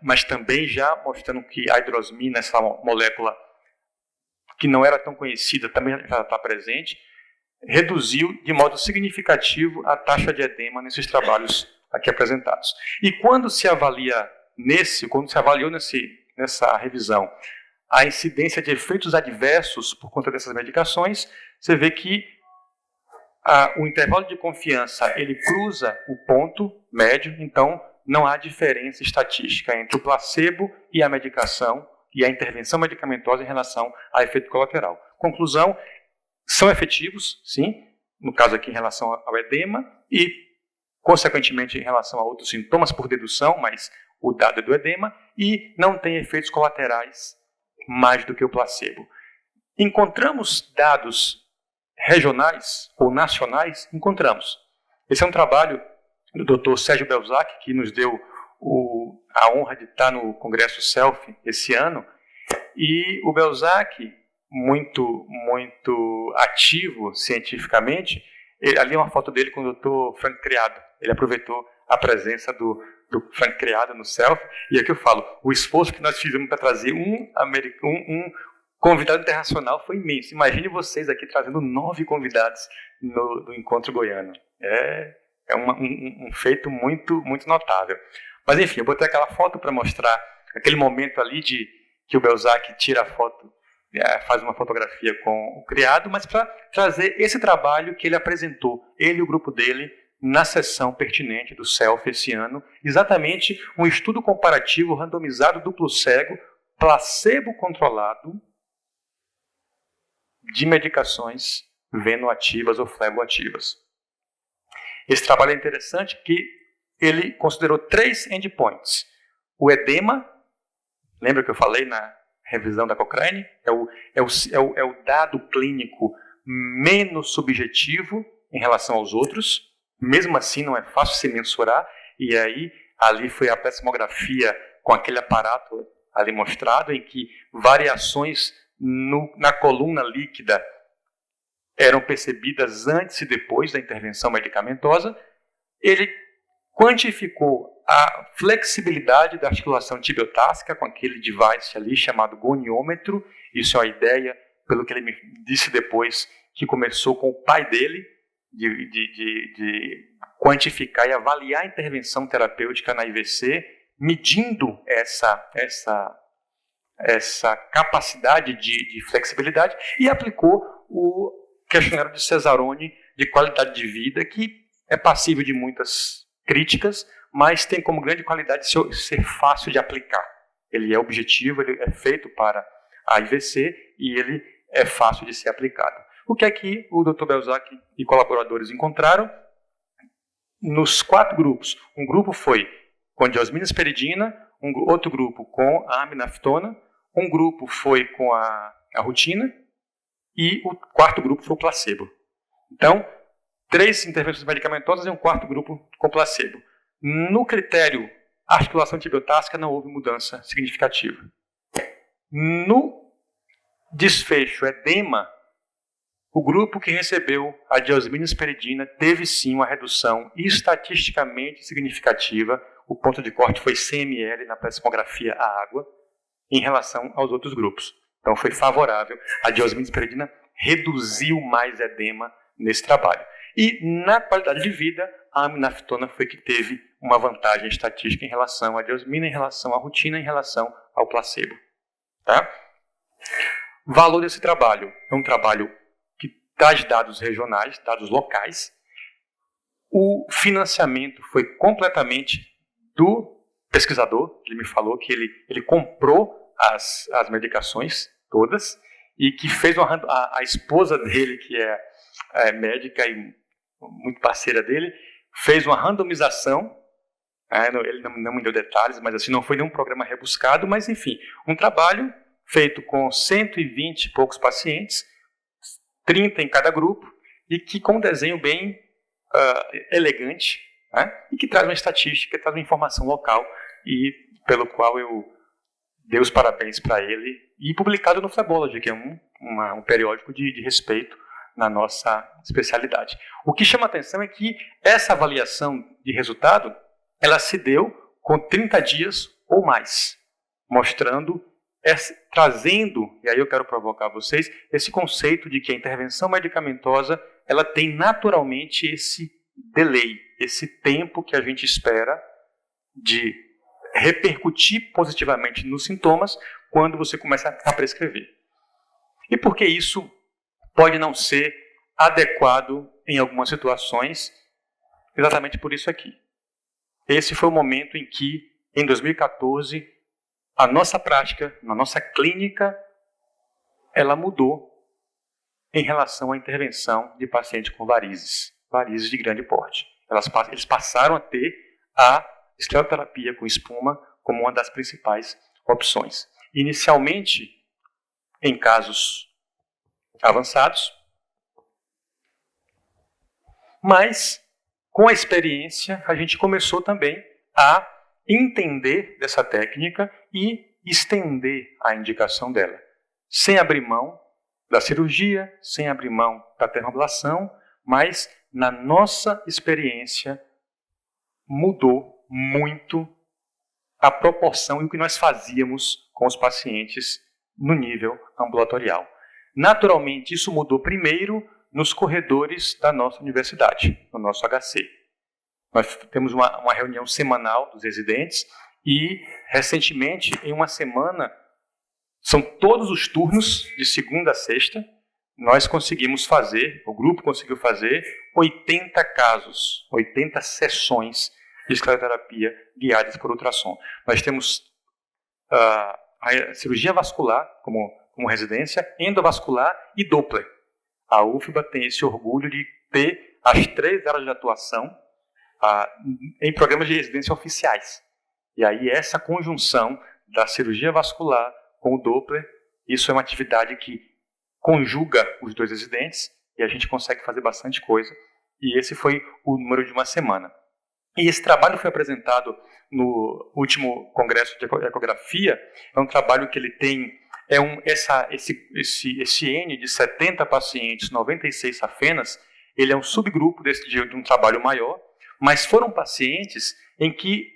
mas também já mostrando que a hidrosmina, essa molécula que não era tão conhecida, também já está presente, reduziu de modo significativo a taxa de edema nesses trabalhos aqui apresentados. E quando se avaliou nessa revisão a incidência de efeitos adversos por conta dessas medicações, você vê que o intervalo de confiança ele cruza o ponto médio, então não há diferença estatística entre o placebo e a medicação e a intervenção medicamentosa em relação a efeito colateral. Conclusão, são efetivos, sim, no caso aqui em relação ao edema e, consequentemente, em relação a outros sintomas por dedução, mas o dado do edema e não tem efeitos colaterais mais do que o placebo. Encontramos dados regionais ou nacionais? Encontramos. Esse é um trabalho do Dr. Sérgio Belzac, que nos deu a honra de estar no Congresso Self esse ano. E o Belzac, muito ativo cientificamente, ali é uma foto dele com o Dr. Frank Criado. Ele aproveitou a presença do Frank Criado no Self. E aqui eu falo, o esforço que nós fizemos para trazer um convidado internacional foi imenso. Imagine vocês aqui trazendo 9 convidados no Encontro Goiano. É um feito muito notável. Mas enfim, eu botei aquela foto para mostrar aquele momento ali que o Belzac tira a foto, faz uma fotografia com o criado, mas para trazer esse trabalho que ele apresentou, ele e o grupo dele, na sessão pertinente do Self esse ano, exatamente um estudo comparativo randomizado duplo cego, placebo controlado, de medicações venoativas ou fleboativas. Esse trabalho é interessante que ele considerou 3 endpoints. O edema, lembra que eu falei na revisão da Cochrane? É o dado clínico menos subjetivo em relação aos outros. Mesmo assim, não é fácil se mensurar. E aí, ali foi a plethysmografia com aquele aparato ali mostrado, em que variações na coluna líquida eram percebidas antes e depois da intervenção medicamentosa. Ele quantificou a flexibilidade da articulação tibiotársca com aquele device ali chamado goniômetro. Isso é uma ideia, pelo que ele me disse depois, que começou com o pai dele, de quantificar e avaliar a intervenção terapêutica na IVC, medindo essa capacidade de flexibilidade, e aplicou o questionário de Cesaroni de qualidade de vida, que é passível de muitas críticas, mas tem como grande qualidade ser fácil de aplicar. Ele é objetivo, ele é feito para a IVC e ele é fácil de ser aplicado. O que é que o Dr. Belzac e colaboradores encontraram? Nos 4 grupos, um grupo foi com diosmina esperidina, outro grupo com a aminaftona, um grupo foi com a rutina e o 4º grupo foi o placebo. Então, 3 intervenções medicamentosas e um 4º grupo com placebo. No critério articulação tibiotársca não houve mudança significativa. No desfecho edema, o grupo que recebeu a diosmina esperidina teve sim uma redução estatisticamente significativa. O ponto de corte foi 100 ml na plethysmografia à água em relação aos outros grupos. Então foi favorável. A diosmina esperidina reduziu mais edema nesse trabalho. E na qualidade de vida, a aminaftona foi que teve uma vantagem estatística em relação à diosmina, em relação à rutina, em relação ao placebo. Tá? Valor desse trabalho. É um trabalho que traz dados regionais, dados locais. O financiamento foi completamente do pesquisador. Ele me falou que ele comprou as medicações todas e que fez a esposa dele, que é médica e muito parceira dele, fez uma randomização. Ele não me deu detalhes, mas assim, não foi nenhum programa rebuscado, mas enfim, um trabalho feito com 120 e poucos pacientes, 30 em cada grupo, e que com um desenho bem elegante, e que traz uma estatística, traz uma informação local, e pelo qual eu dei os parabéns para ele, e publicado no Flebology, que é um periódico de respeito na nossa especialidade. O que chama atenção é que essa avaliação de resultado, ela se deu com 30 dias ou mais, mostrando, trazendo, e aí eu quero provocar vocês, esse conceito de que a intervenção medicamentosa, ela tem naturalmente esse delay, esse tempo que a gente espera de repercutir positivamente nos sintomas quando você começa a prescrever. E por que isso pode não ser adequado em algumas situações? Exatamente por isso aqui. Esse foi o momento em que, em 2014, a nossa prática, na nossa clínica, ela mudou em relação à intervenção de pacientes com varizes de grande porte. Eles passaram a ter a escleroterapia com espuma como uma das principais opções. Inicialmente, em casos avançados, mas com a experiência a gente começou também a entender dessa técnica e estender a indicação dela, sem abrir mão da cirurgia, sem abrir mão da termoablação, mas na nossa experiência mudou muito a proporção e o que nós fazíamos com os pacientes no nível ambulatorial. Naturalmente, isso mudou primeiro nos corredores da nossa universidade, no nosso HC. Nós temos uma reunião semanal dos residentes e, recentemente, em uma semana, são todos os turnos, de segunda a sexta, nós conseguimos fazer, o grupo conseguiu fazer 80 casos, 80 sessões de escleroterapia guiadas por ultrassom. Nós temos a cirurgia vascular como residência, endovascular e Doppler. A UFBA tem esse orgulho de ter as 3 áreas de atuação em programas de residência oficiais. E aí essa conjunção da cirurgia vascular com o Doppler, isso é uma atividade que conjuga os 2 residentes e a gente consegue fazer bastante coisa. E esse foi o número de uma semana. E esse trabalho foi apresentado no último congresso de ecografia. É um trabalho que ele tem esse N de 70 pacientes, 96 safenas, ele é um subgrupo de um trabalho maior, mas foram pacientes em que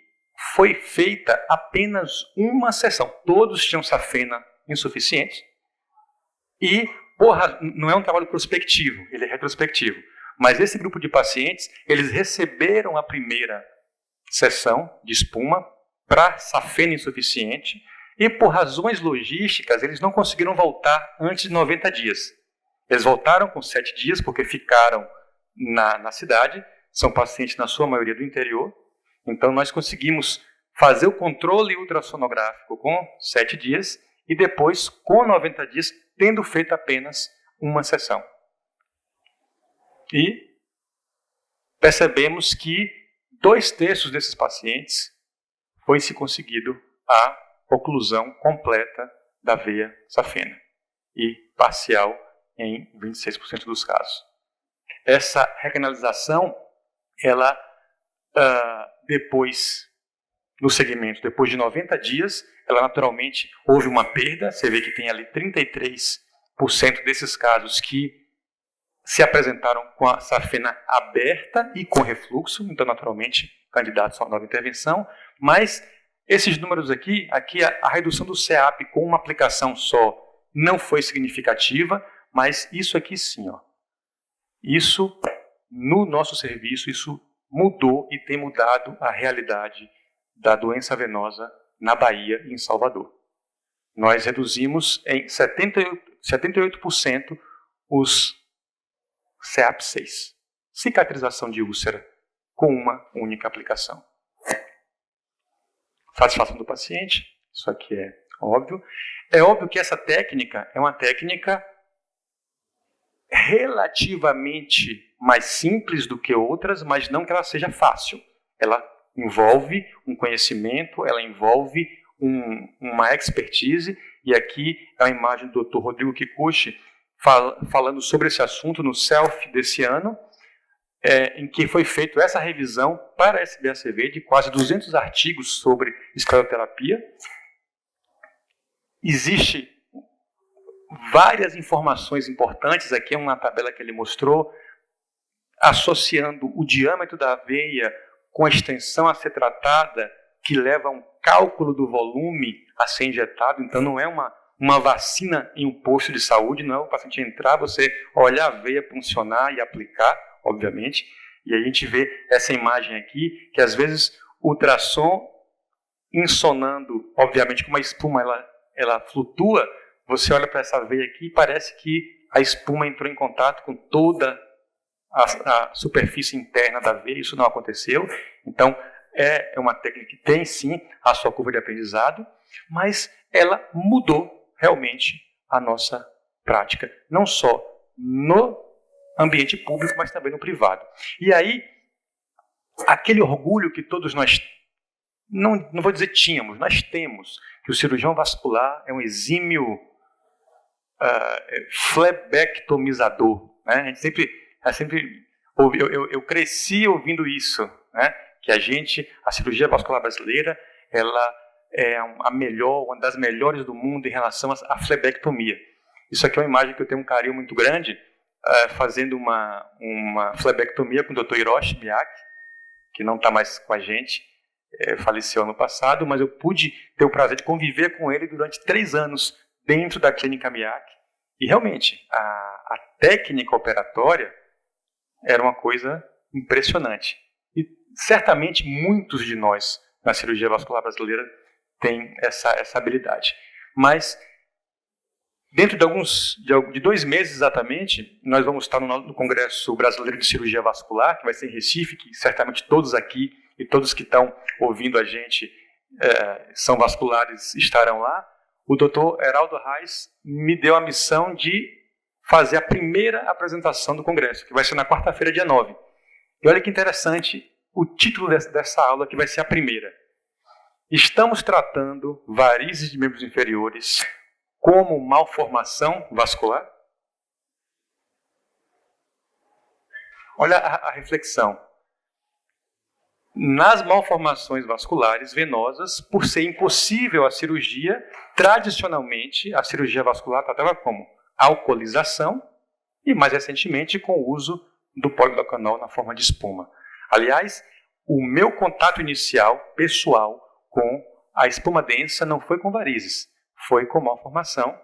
foi feita apenas uma sessão. Todos tinham safena insuficiente e, não é um trabalho prospectivo, ele é retrospectivo. Mas esse grupo de pacientes, eles receberam a primeira sessão de espuma para safena insuficiente e, por razões logísticas, eles não conseguiram voltar antes de 90 dias. Eles voltaram com 7 dias porque ficaram na cidade, são pacientes na sua maioria do interior. Então nós conseguimos fazer o controle ultrassonográfico com 7 dias e depois, com 90 dias, tendo feito apenas uma sessão. E percebemos que 2/3 desses pacientes foi-se conseguido a oclusão completa da veia safena e parcial em 26% dos casos. Essa recanalização, ela depois, no segmento, depois de 90 dias, ela naturalmente houve uma perda. Você vê que tem ali 33% desses casos que se apresentaram com a safena aberta e com refluxo, então naturalmente candidatos a uma nova intervenção, mas esses números aqui a redução do CEAP com uma aplicação só não foi significativa, mas isso aqui sim, ó. Isso, no nosso serviço, isso mudou e tem mudado a realidade da doença venosa na Bahia e em Salvador. Nós reduzimos em 78% os CEAP6, cicatrização de úlcera, com uma única aplicação. Satisfação do paciente, isso aqui é óbvio. É óbvio que essa técnica é uma técnica relativamente mais simples do que outras, mas não que ela seja fácil. Ela envolve um conhecimento, ela envolve uma expertise, e aqui é a imagem do Dr. Rodrigo Kikuchi falando sobre esse assunto no SELF desse ano, em que foi feita essa revisão para a SBACV de quase 200 artigos sobre escleroterapia. Existe várias informações importantes, aqui é uma tabela que ele mostrou, associando o diâmetro da veia com a extensão a ser tratada, que leva a um cálculo do volume a ser injetado. Então não é uma vacina em um posto de saúde, não é o paciente entrar, você olhar a veia, funcionar e aplicar, obviamente. E aí a gente vê essa imagem aqui, que às vezes o ultrassom insonando, obviamente, como a espuma ela flutua, você olha para essa veia aqui e parece que a espuma entrou em contato com toda a superfície interna da veia. Isso não aconteceu. Então, é uma técnica que tem, sim, a sua curva de aprendizado, mas ela mudou realmente a nossa prática, não só no ambiente público, mas também no privado. E aí, aquele orgulho que todos nós não vou dizer tínhamos, nós temos, que o cirurgião vascular é um exímio flebectomizador. Né? A gente sempre ouve, eu cresci ouvindo isso, né? Que a cirurgia vascular brasileira, ela é uma das melhores do mundo em relação à flebectomia. Isso aqui é uma imagem que eu tenho um carinho muito grande, fazendo uma flebectomia com o Dr. Hiroshi Miyake, que não está mais com a gente, faleceu ano passado, mas eu pude ter o prazer de conviver com ele durante 3 anos dentro da clínica Miyake. E realmente, a técnica operatória era uma coisa impressionante. E certamente muitos de nós na cirurgia vascular brasileira têm essa habilidade. Mas dentro de 2 meses exatamente, nós vamos estar no Congresso Brasileiro de Cirurgia Vascular, que vai ser em Recife, que certamente todos aqui e todos que estão ouvindo a gente são vasculares, estarão lá. O Dr. Heraldo Reis me deu a missão de fazer a primeira apresentação do Congresso, que vai ser na quarta-feira, dia 9. E olha que interessante o título dessa aula, que vai ser a primeira. Estamos tratando varizes de membros inferiores como malformação vascular? Olha a reflexão. Nas malformações vasculares venosas, por ser impossível a cirurgia, tradicionalmente a cirurgia vascular tratava como alcoolização e, mais recentemente, com o uso do polidocanol na forma de espuma. Aliás, o meu contato inicial, pessoal, com a espuma densa não foi com varizes, foi com malformação,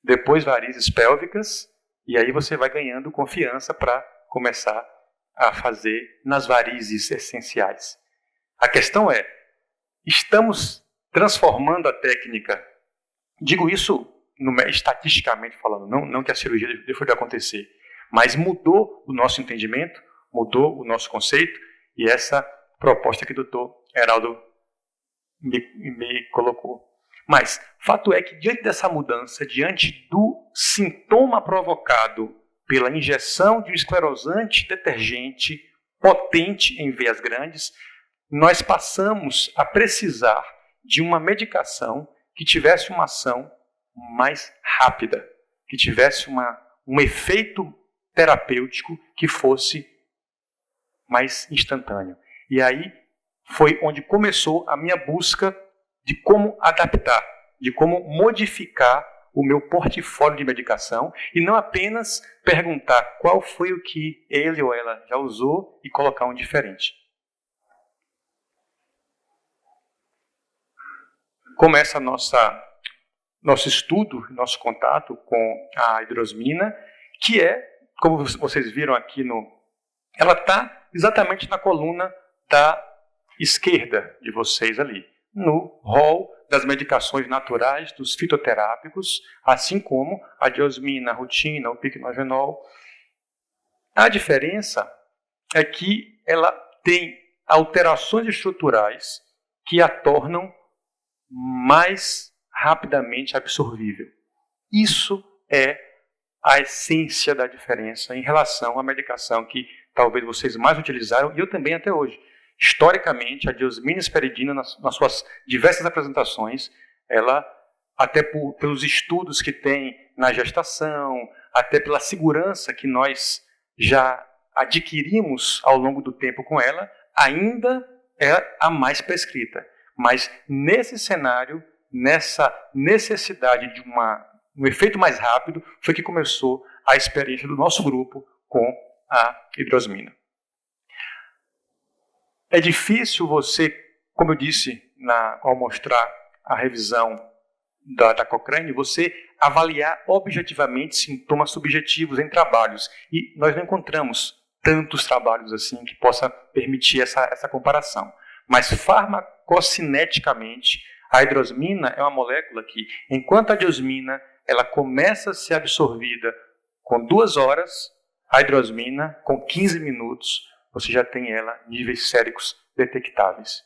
depois varizes pélvicas, e aí você vai ganhando confiança para começar a fazer nas varizes essenciais. A questão é, estamos transformando a técnica, digo isso estatisticamente falando, não que a cirurgia deixou de acontecer, mas mudou o nosso entendimento, mudou o nosso conceito, e essa proposta que o Dr. Heraldo me colocou. Mas, fato é que diante dessa mudança, diante do sintoma provocado pela injeção de um esclerosante detergente potente em veias grandes, nós passamos a precisar de uma medicação que tivesse uma ação mais rápida, que tivesse um efeito terapêutico que fosse mais instantâneo. E aí foi onde começou a minha busca de como adaptar, de como modificar o meu portfólio de medicação e não apenas perguntar qual foi o que ele ou ela já usou e colocar um diferente. Começa nosso estudo, nosso contato com a hidrosmina, que é, como vocês viram aqui, ela está exatamente na coluna da esquerda de vocês ali, no rol das medicações naturais, dos fitoterápicos, assim como a diosmina, a rutina, o piquenogenol. A diferença é que ela tem alterações estruturais que a tornam mais rapidamente absorvível. Isso é a essência da diferença em relação à medicação que talvez vocês mais utilizaram, e eu também até hoje. Historicamente, a diosmina esperidina, nas suas diversas apresentações, ela, até pelos estudos que tem na gestação, até pela segurança que nós já adquirimos ao longo do tempo com ela, ainda é a mais prescrita. Mas nesse cenário, nessa necessidade de um efeito mais rápido, foi que começou a experiência do nosso grupo com a hidrosmina. É difícil você, como eu disse ao mostrar a revisão da Cochrane, você avaliar objetivamente sintomas subjetivos em trabalhos. E nós não encontramos tantos trabalhos assim que possa permitir essa comparação. Mas farmacocineticamente, a hidrosmina é uma molécula que, enquanto a diosmina ela começa a ser absorvida com 2 horas, a hidrosmina, com 15 minutos, você já tem ela níveis séricos detectáveis.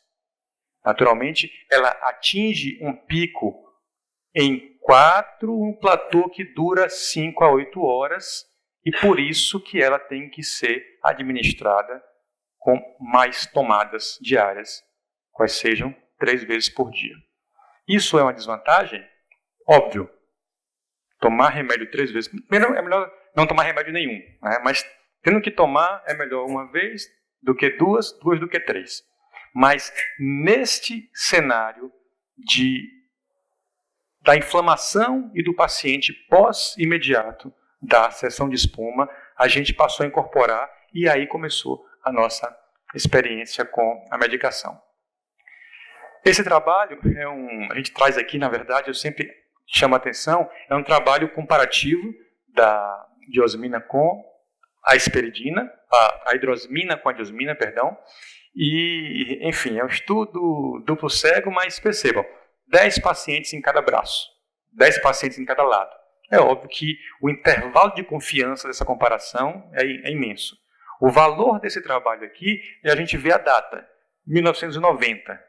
Naturalmente, ela atinge um pico em 4, um platô que dura 5 a 8 horas, e por isso que ela tem que ser administrada com mais tomadas diárias, quais sejam 3 vezes por dia. Isso é uma desvantagem? Óbvio. Tomar remédio 3 vezes. Primeiro, é melhor não tomar remédio nenhum, né? Mas tendo que tomar, é melhor uma vez do que 2 do que 3. Mas neste cenário da inflamação e do paciente pós-imediato da sessão de espuma, a gente passou a incorporar e aí começou a nossa experiência com a medicação. Esse trabalho a gente traz aqui, na verdade, eu sempre chamo a atenção, é um trabalho comparativo da diosmina com a hesperidina, a hidrosmina com a diosmina, perdão, e, enfim, é um estudo duplo cego, mas percebam, 10 pacientes em cada braço, 10 pacientes em cada lado. É óbvio que o intervalo de confiança dessa comparação é imenso. O valor desse trabalho aqui, a gente vê a data, 1990.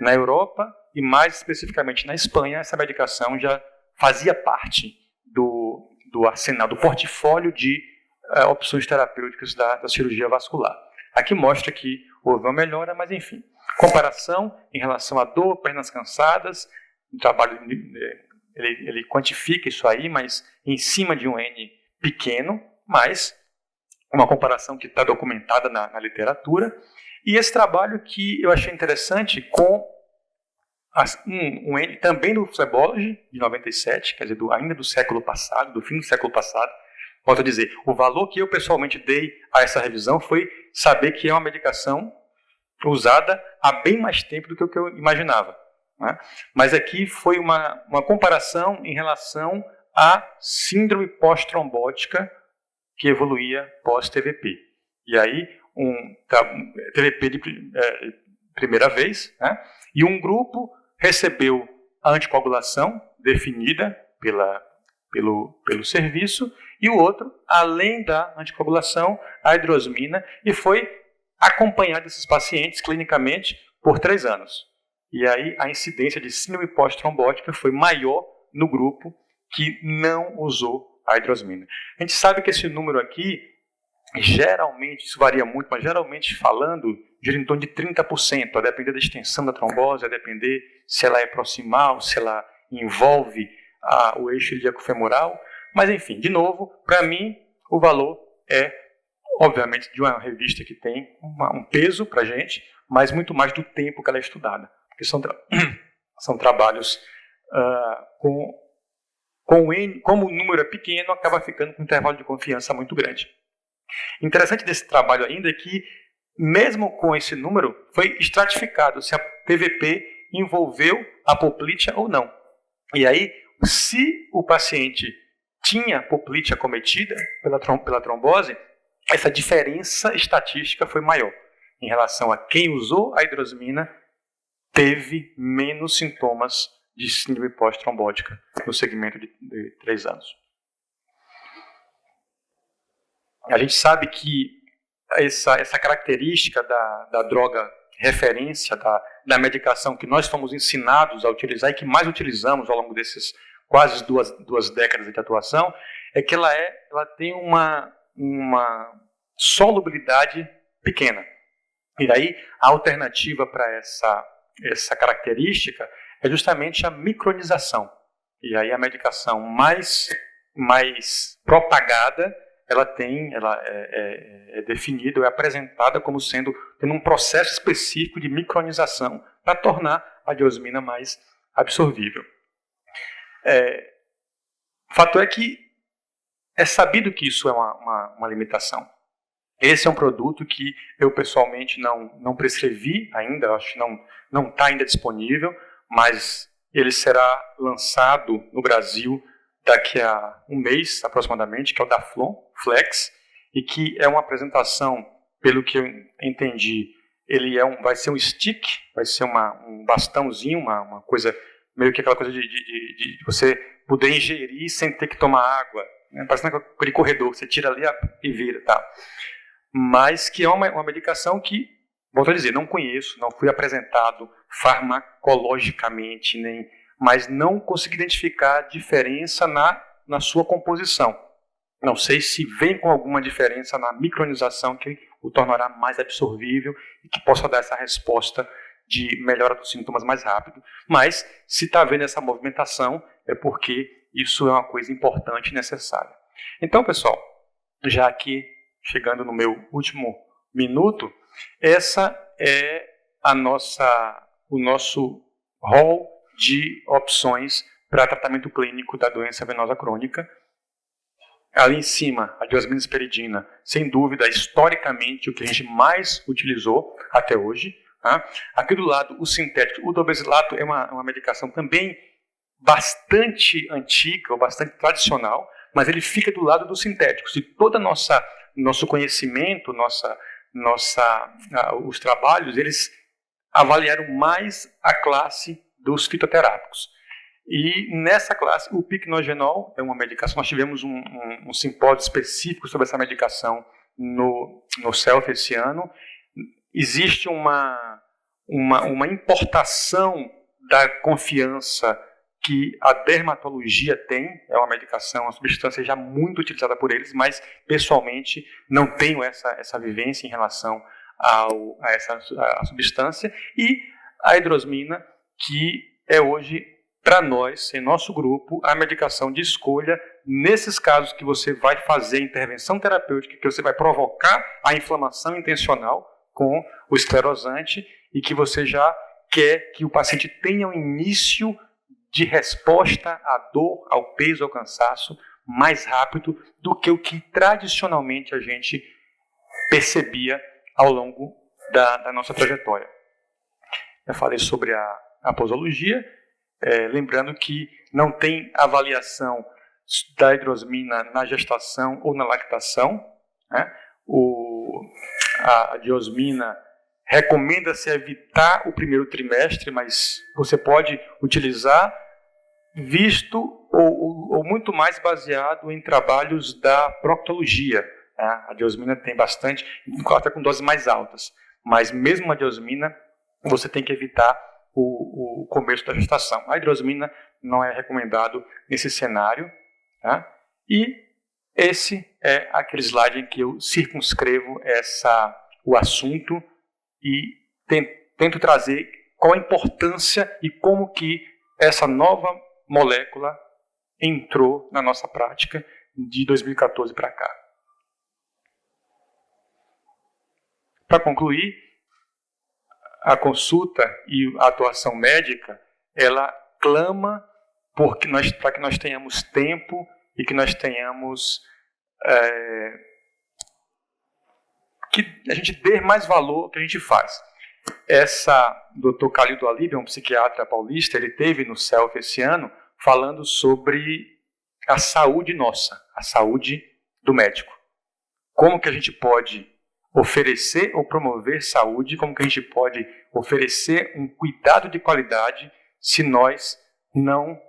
Na Europa e mais especificamente na Espanha, essa medicação já fazia parte do arsenal, do portfólio de opções terapêuticas da cirurgia vascular. Aqui mostra que houve uma melhora, mas enfim. Comparação em relação à dor, pernas cansadas, o trabalho ele quantifica isso aí, mas em cima de um N pequeno, mas uma comparação que está documentada na literatura. E esse trabalho que eu achei interessante com um N também do Flebology, de 97, quer dizer, ainda do século passado, do fim do século passado. Volto a dizer, o valor que eu pessoalmente dei a essa revisão foi saber que é uma medicação usada há bem mais tempo do que o que eu imaginava, né? Mas aqui foi uma comparação em relação à síndrome pós-trombótica que evoluía pós-TVP. E aí, TVP de primeira vez, né? E um grupo recebeu a anticoagulação definida pelo serviço, e o outro, além da anticoagulação, a hidrosmina, e foi acompanhado esses pacientes clinicamente por 3 anos. E aí a incidência de síndrome pós-trombótica foi maior no grupo que não usou a hidrosmina. A gente sabe que esse número aqui, geralmente, isso varia muito, mas geralmente falando, gira em torno de 30%, a depender da extensão da trombose, a depender se ela é proximal, se ela envolve o eixo ilíaco-femoral. Mas, enfim, de novo, para mim, o valor é, obviamente, de uma revista que tem um peso para a gente, mas muito mais do tempo que ela é estudada. Porque são trabalhos com N, como o número é pequeno, acaba ficando com um intervalo de confiança muito grande. Interessante desse trabalho ainda é que, mesmo com esse número, foi estratificado se a TVP envolveu a poplítea ou não. E aí, se o paciente tinha poplítea acometida pela trombose, essa diferença estatística foi maior. Em relação a quem usou a hidrosmina, teve menos sintomas de síndrome pós-trombótica no segmento de 3 anos. A gente sabe que essa característica da droga referência, da medicação que nós fomos ensinados a utilizar e que mais utilizamos ao longo desses quase duas décadas de atuação, é que ela tem uma solubilidade pequena. E daí a alternativa para essa característica é justamente a micronização. E aí a medicação mais propagada, ela é definida, é apresentada como tendo um processo específico de micronização para tornar a diosmina mais absorvível. O fato é que é sabido que isso é uma limitação. Esse é um produto que eu pessoalmente não prescrevi ainda, acho que não está ainda disponível, mas ele será lançado no Brasil daqui a um mês aproximadamente, que é o Daflon Flex, e que é uma apresentação, pelo que eu entendi, ele vai ser um stick, vai ser um bastãozinho, uma coisa, meio que aquela coisa de você poder ingerir sem ter que tomar água, né? Parecendo aquele corredor, você tira ali e vira, tá? Mas que é uma medicação que, volto a dizer, não conheço, não fui apresentado farmacologicamente, mas não consegui identificar diferença na sua composição. Não sei se vem com alguma diferença na micronização que o tornará mais absorvível e que possa dar essa resposta de melhora dos sintomas mais rápido, mas se está havendo essa movimentação é porque isso é uma coisa importante e necessária. Então, pessoal, já aqui chegando no meu último minuto, essa é o nosso rol de opções para tratamento clínico da doença venosa crônica. Ali em cima, a diosmina e esperidina, sem dúvida, historicamente, o que a gente mais utilizou até hoje. Tá? Aqui do lado, o sintético, o dobesilato é uma medicação também bastante antiga, ou bastante tradicional, mas ele fica do lado dos sintéticos. E todo nosso conhecimento, os trabalhos, eles avaliaram mais a classe dos fitoterápicos. E nessa classe, o piquenogenol é uma medicação. Nós tivemos um simpósio específico sobre essa medicação no CELF esse ano. Existe uma importação da confiança que a dermatologia tem. É uma medicação, uma substância já muito utilizada por eles, mas pessoalmente não tenho essa vivência em relação a essa substância. E a hidrosmina, que é hoje, para nós, em nosso grupo, a medicação de escolha nesses casos que você vai fazer intervenção terapêutica, que você vai provocar a inflamação intencional com o esclerosante e que você já quer que o paciente tenha um início de resposta à dor, ao peso, ao cansaço mais rápido do que o que tradicionalmente a gente percebia ao longo da nossa trajetória. Eu falei sobre a posologia, lembrando que não tem avaliação da hidrosmina na gestação ou na lactação. Né? A diosmina recomenda-se evitar o primeiro trimestre, mas você pode utilizar visto ou muito mais baseado em trabalhos da proctologia. Né? A diosmina tem bastante, até com doses mais altas, mas mesmo a diosmina você tem que evitar o começo da gestação. A hidrosmina não é recomendado nesse cenário. Tá? E esse é aquele slide em que eu circunscrevo o assunto e tento trazer qual a importância e como que essa nova molécula entrou na nossa prática de 2014 para cá. Para concluir, a consulta e a atuação médica, ela clama para que nós tenhamos tempo e que nós tenhamos que a gente dê mais valor ao que a gente faz. Dr. Calildo Alíbia, um psiquiatra paulista, ele teve no CELF esse ano falando sobre a saúde nossa, a saúde do médico. Como que a gente pode oferecer ou promover saúde, como que a gente pode oferecer um cuidado de qualidade se nós não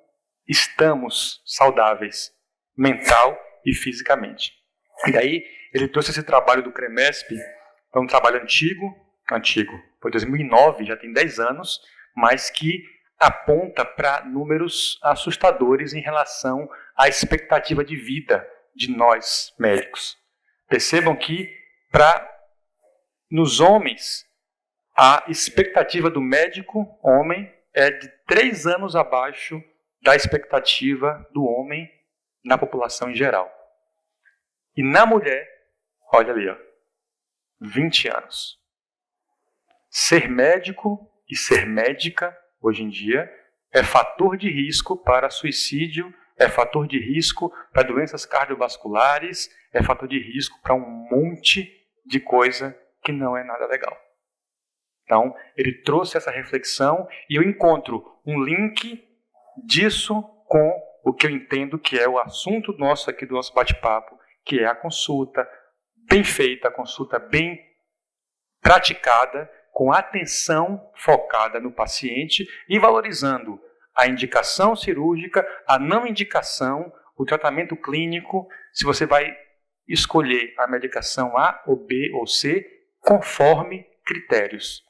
estamos saudáveis, mental e fisicamente. E aí ele trouxe esse trabalho do CREMESP, é um trabalho antigo, foi 2009, já tem 10 anos, mas que aponta para números assustadores em relação à expectativa de vida de nós médicos. Percebam que nos homens, a expectativa do médico homem é de 3 anos abaixo da expectativa do homem na população em geral. E na mulher, olha ali, 20 anos. Ser médico e ser médica, hoje em dia, é fator de risco para suicídio, é fator de risco para doenças cardiovasculares, é fator de risco para um monte de coisa que não é nada legal. Então, ele trouxe essa reflexão e eu encontro um link disso com o que eu entendo que é o assunto nosso aqui do nosso bate-papo, que é a consulta bem feita, a consulta bem praticada, com atenção focada no paciente e valorizando a indicação cirúrgica, a não indicação, o tratamento clínico, se você vai escolher a medicação A ou B ou C, conforme critérios,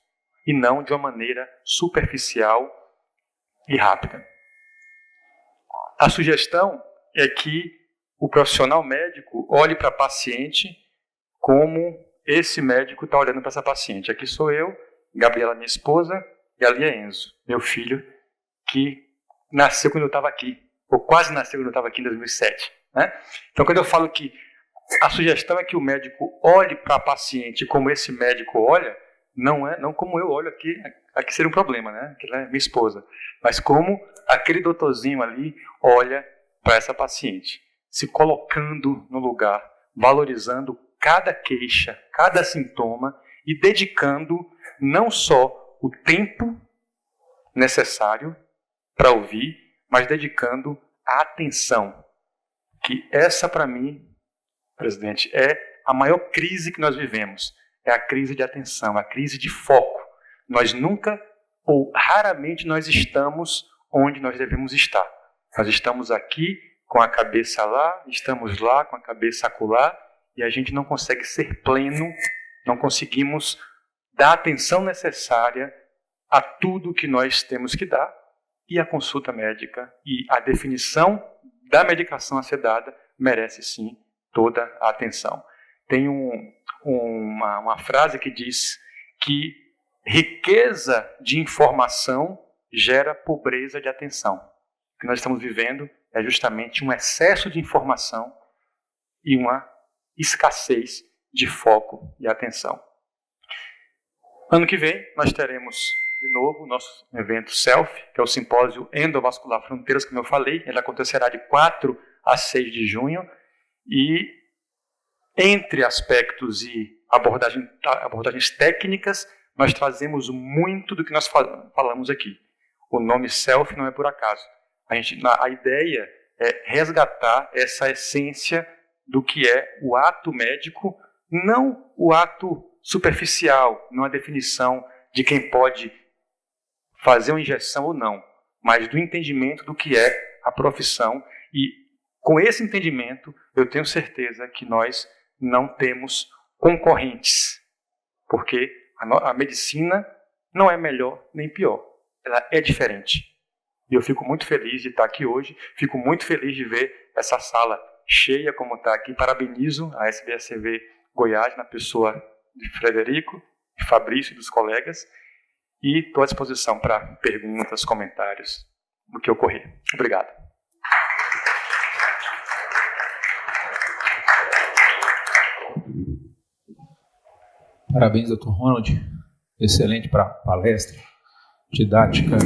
e não de uma maneira superficial e rápida. A sugestão é que o profissional médico olhe para a paciente como esse médico está olhando para essa paciente. Aqui sou eu, Gabriela, minha esposa, e ali é Enzo, meu filho, que nasceu quando eu estava aqui, ou quase nasceu quando eu estava aqui em 2007. Né? Então, quando eu falo que a sugestão é que o médico olhe para a paciente como esse médico olha, não como eu olho aqui seria um problema, né? Que é minha esposa, mas como aquele doutorzinho ali olha para essa paciente, se colocando no lugar, valorizando cada queixa, cada sintoma e dedicando não só o tempo necessário para ouvir, mas dedicando a atenção. Que essa, para mim, presidente, é a maior crise que nós vivemos. É a crise de atenção, a crise de foco. Nós nunca ou raramente nós estamos onde nós devemos estar. Nós estamos aqui com a cabeça lá, estamos lá com a cabeça acolá, e a gente não consegue ser pleno, não conseguimos dar a atenção necessária a tudo que nós temos que dar, e a consulta médica e a definição da medicação a ser dada merece sim toda a atenção. Tem uma frase que diz que riqueza de informação gera pobreza de atenção. O que nós estamos vivendo é justamente um excesso de informação e uma escassez de foco e atenção. Ano que vem nós teremos de novo o nosso evento SELF, que é o Simpósio Endovascular Fronteiras, como eu falei. Ele acontecerá de 4 a 6 de junho e entre aspectos e abordagens técnicas, nós trazemos muito do que nós falamos aqui. O nome SELF não é por acaso. A ideia é resgatar essa essência do que é o ato médico, não o ato superficial, não a definição de quem pode fazer uma injeção ou não, mas do entendimento do que é a profissão. E com esse entendimento, eu tenho certeza que nós não temos concorrentes, porque a medicina não é melhor nem pior, ela é diferente. E eu fico muito feliz de estar aqui hoje, fico muito feliz de ver essa sala cheia como está aqui. Parabenizo a SBSCV Goiás, na pessoa de Frederico, de Fabrício e dos colegas, e estou à disposição para perguntas, comentários do que ocorrer. Obrigado. Parabéns, Dr. Ronald. Excelente para palestra, didática,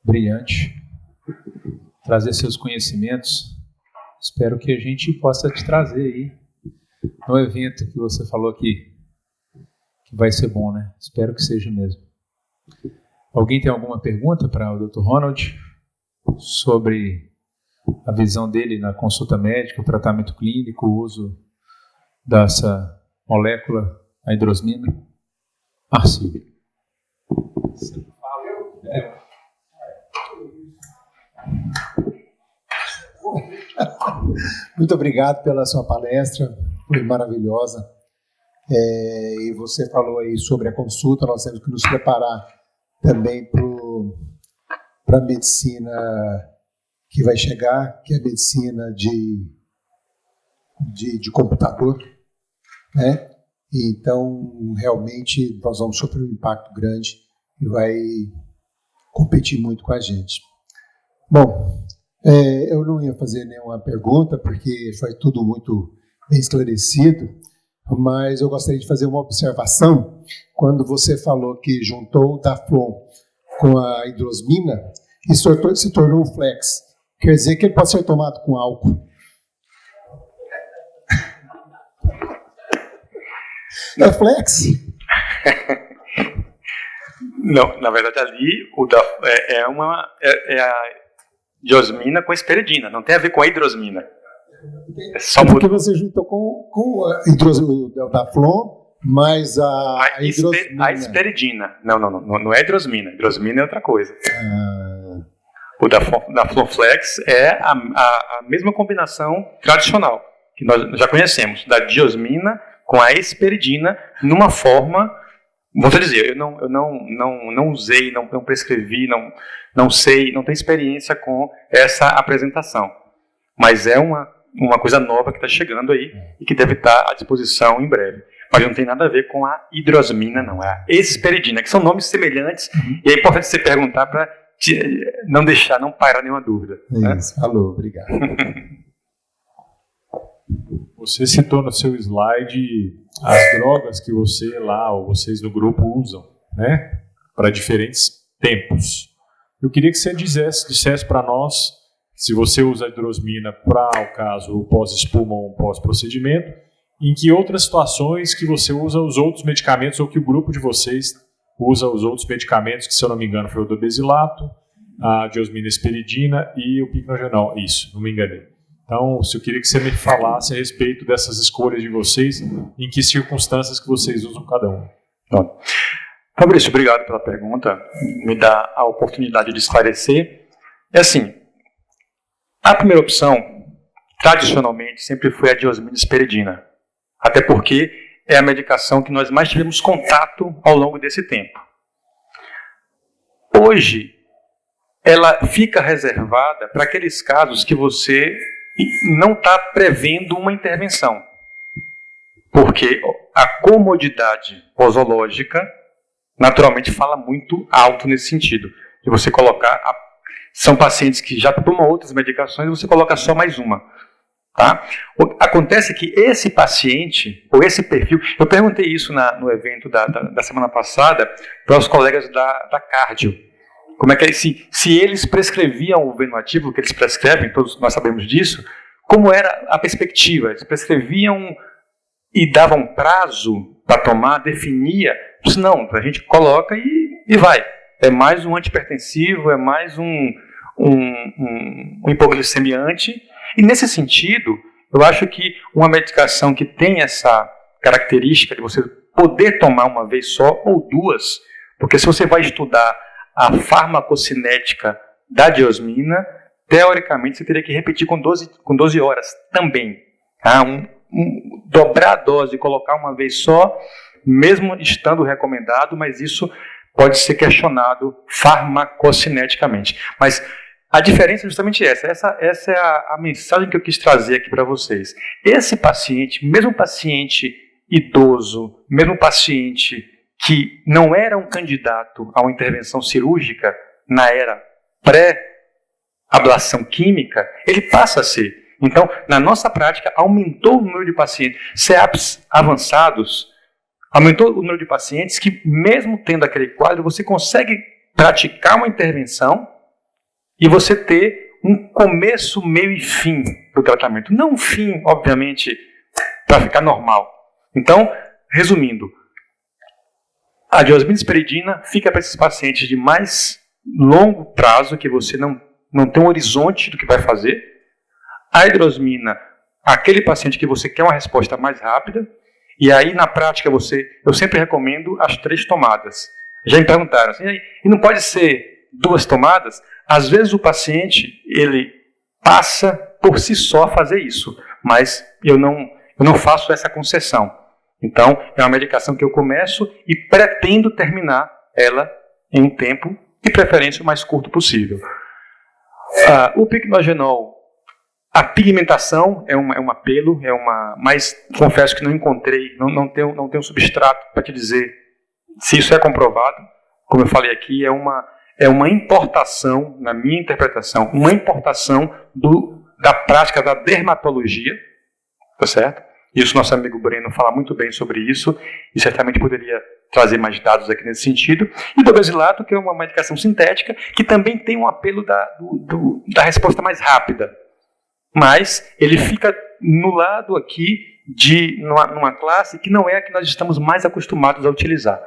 brilhante. Trazer seus conhecimentos. Espero que a gente possa te trazer aí no evento que você falou aqui, que vai ser bom, né? Espero que seja mesmo. Alguém tem alguma pergunta para o Dr. Ronald sobre a visão dele na consulta médica, o tratamento clínico, o uso dessa molécula, a hidrosmina? Marcílio. Muito obrigado pela sua palestra, foi maravilhosa. E você falou aí sobre a consulta, nós temos que nos preparar também para a medicina que vai chegar, que é a medicina de computador, né? Então, realmente, nós vamos sofrer um impacto grande e vai competir muito com a gente. Bom, eu não ia fazer nenhuma pergunta, porque foi tudo muito bem esclarecido, mas eu gostaria de fazer uma observação. Quando você falou que juntou o Daflon com a hidrosmina, isso se tornou um flex. Quer dizer que ele pode ser tomado com álcool. É flex? Não, na verdade ali é a diosmina com esperidina, não tem a ver com a hidrosmina. É só porque você juntou com a hidrosmina, o Daflon, mais a hidrosmina. A esperidina. Não é hidrosmina. Hidrosmina é outra coisa. O Daflon Flex é a mesma combinação tradicional que nós já conhecemos, da diosmina com a esperidina, numa forma, vou dizer, eu não usei, não prescrevi, não sei, não tenho experiência com essa apresentação, mas é uma coisa nova que está chegando aí e que deve estar à disposição em breve. mas não tem nada a ver com a hidrosmina, não. É a hesperidina, que são nomes semelhantes, e é importante você perguntar para não parar nenhuma dúvida. Isso, falou, obrigado. Você citou no seu slide as drogas que você lá, ou vocês no grupo usam, né, para diferentes tempos. Eu queria que você dissesse para nós se você usa a hidrosmina para o caso pós-espuma ou pós-procedimento, em que outras situações que você usa os outros medicamentos ou que o grupo de vocês usa os outros medicamentos, que se eu não me engano foi o do besilato, a diosmina esperidina e o picnogenol. Isso, não me enganei. Então, eu queria que você me falasse a respeito dessas escolhas de vocês, em que circunstâncias que vocês usam cada um. Bom, Fabrício, obrigado pela pergunta. Me dá a oportunidade de esclarecer. É assim, a primeira opção, tradicionalmente, sempre foi a diosmina esperidina. Até porque é a medicação que nós mais tivemos contato ao longo desse tempo. Hoje, ela fica reservada para aqueles casos que você não está prevendo uma intervenção. Porque a comodidade posológica, naturalmente, fala muito alto nesse sentido. De você colocar... São pacientes que já tomam outras medicações e você coloca só mais uma. Tá? Acontece que esse paciente, ou esse perfil... Eu perguntei isso no evento da semana passada para os colegas da cardio. Como é que se eles prescreviam o venoativo que eles prescrevem, todos nós sabemos disso, como era a perspectiva? Eles prescreviam e davam prazo para tomar, definia. Não, a gente coloca e vai. É mais um antihipertensivo, é mais um hipoglicemiante. E nesse sentido, eu acho que uma medicação que tem essa característica de você poder tomar uma vez só ou duas, porque se você vai estudar a farmacocinética da diosmina, teoricamente você teria que repetir com 12 horas também. Tá? Dobrar a dose e colocar uma vez só, mesmo estando recomendado, mas isso pode ser questionado farmacocineticamente. Mas a diferença é justamente essa. Essa é a mensagem que eu quis trazer aqui para vocês. Esse paciente, mesmo paciente idoso, mesmo paciente que não era um candidato a uma intervenção cirúrgica na era pré-ablação química, ele passa a ser. Então, na nossa prática, aumentou o número de pacientes CEAPs avançados, aumentou o número de pacientes que, mesmo tendo aquele quadro, você consegue praticar uma intervenção e você ter um começo, meio e fim do tratamento. Não um fim, obviamente, para ficar normal. Então, resumindo, a diosmina esperidina fica para esses pacientes de mais longo prazo, que você não tem um horizonte do que vai fazer. A hidrosmina, aquele paciente que você quer uma resposta mais rápida. E aí, na prática, eu sempre recomendo as 3 tomadas. Já me perguntaram, assim, e não pode ser 2 tomadas? Às vezes o paciente, ele passa por si só a fazer isso, mas eu não faço essa concessão. Então, é uma medicação que eu começo e pretendo terminar ela em um tempo, de preferência, o mais curto possível. O picnogenol, a pigmentação é um apelo, mas confesso que não encontrei, não tenho substrato para te dizer se isso é comprovado. Como eu falei aqui, é uma importação, na minha interpretação, uma importação da prática da dermatologia, tá certo? Isso nosso amigo Breno fala muito bem sobre isso, e certamente poderia trazer mais dados aqui nesse sentido. E do besilato, que é uma medicação sintética, que também tem um apelo da resposta mais rápida. Mas ele fica no lado aqui numa classe que não é a que nós estamos mais acostumados a utilizar.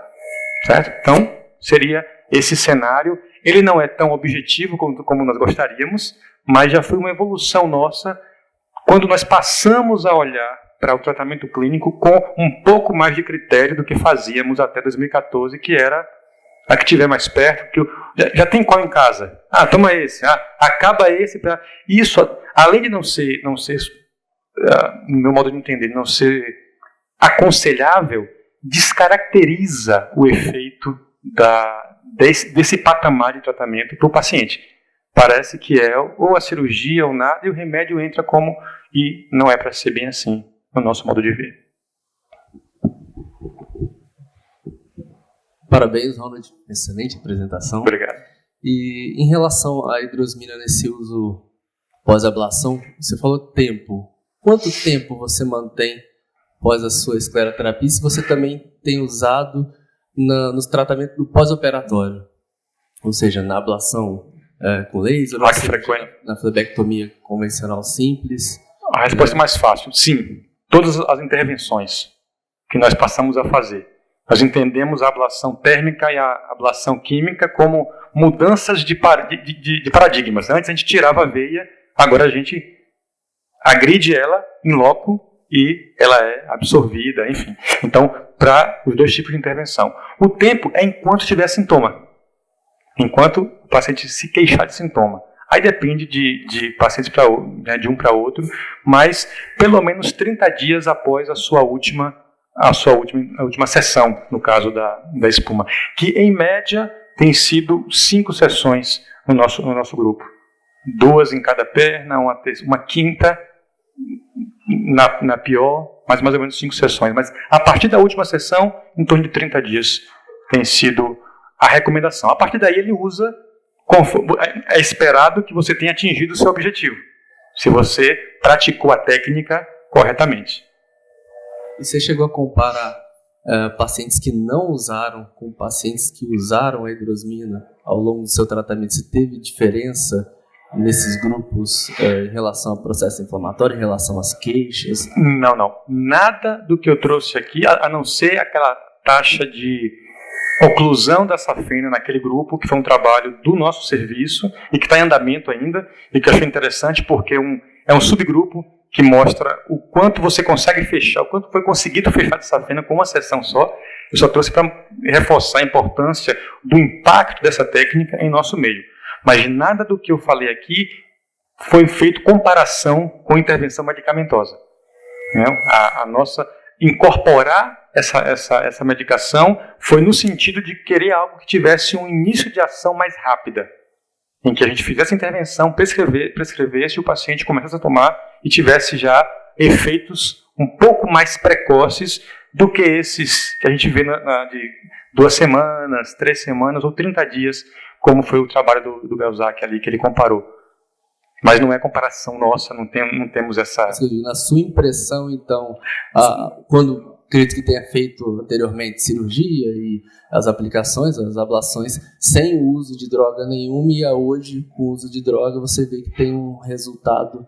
Certo? Então, seria esse cenário. Ele não é tão objetivo como nós gostaríamos, mas já foi uma evolução nossa quando nós passamos a olhar para o tratamento clínico com um pouco mais de critério do que fazíamos até 2014, que era a que estiver mais perto. Que já tem qual em casa? Toma esse. Acaba esse. Isso, além de não ser, no meu modo de entender, não ser aconselhável, descaracteriza o efeito desse patamar de tratamento para o paciente. Parece que é ou a cirurgia ou nada, e o remédio entra como... E não é para ser bem assim, no nosso modo de ver. Parabéns, Ronald. Excelente apresentação. Obrigado. E em relação à hidrosmina nesse uso pós-ablação, você falou tempo. Quanto tempo você mantém após a sua escleroterapia? Se você também tem usado nos tratamentos do pós-operatório, ou seja, na ablação com laser, ou seja, na flebectomia convencional simples? A resposta é mais fácil. Sim, todas as intervenções que nós passamos a fazer. Nós entendemos a ablação térmica e a ablação química como mudanças de paradigmas. Antes a gente tirava a veia, agora a gente agride ela em loco e ela é absorvida, enfim. Então, para os dois tipos de intervenção. O tempo é enquanto tiver sintoma. Enquanto o paciente se queixar de sintoma. Aí depende de pacientes de um para outro, mas pelo menos 30 dias após a última sessão, no caso da espuma, que em média tem sido 5 sessões no nosso grupo. 2 em cada perna, uma quinta na pior, mas mais ou menos 5 sessões. Mas a partir da última sessão, em torno de 30 dias tem sido a recomendação. A partir daí ele usa, é esperado que você tenha atingido o seu objetivo, se você praticou a técnica corretamente. E você chegou a comparar pacientes que não usaram com pacientes que usaram a hidrosmina ao longo do seu tratamento? Se teve diferença nesses grupos em relação ao processo inflamatório, em relação às queixas? Não. Nada do que eu trouxe aqui, a não ser aquela taxa de oclusão da safena naquele grupo, que foi um trabalho do nosso serviço e que está em andamento ainda, e que eu achei interessante porque é um subgrupo que mostra o quanto você consegue fechar, o quanto foi conseguido fechar de safena com uma sessão só. Eu só trouxe para reforçar a importância do impacto dessa técnica em nosso meio. Mas nada do que eu falei aqui foi feito comparação com intervenção medicamentosa. A nossa incorporar essa medicação foi no sentido de querer algo que tivesse um início de ação mais rápida, em que a gente fizesse a intervenção, prescrevesse, o paciente começasse a tomar e tivesse já efeitos um pouco mais precoces do que esses que a gente vê de 2 semanas, 3 semanas ou 30 dias, como foi o trabalho do Belzac ali, que ele comparou. Mas não é comparação nossa, não temos essa... Na sua impressão, então, quando acredito que tenha feito anteriormente cirurgia e as aplicações, as ablações, sem o uso de droga nenhuma, e hoje, com o uso de droga, você vê que tem um resultado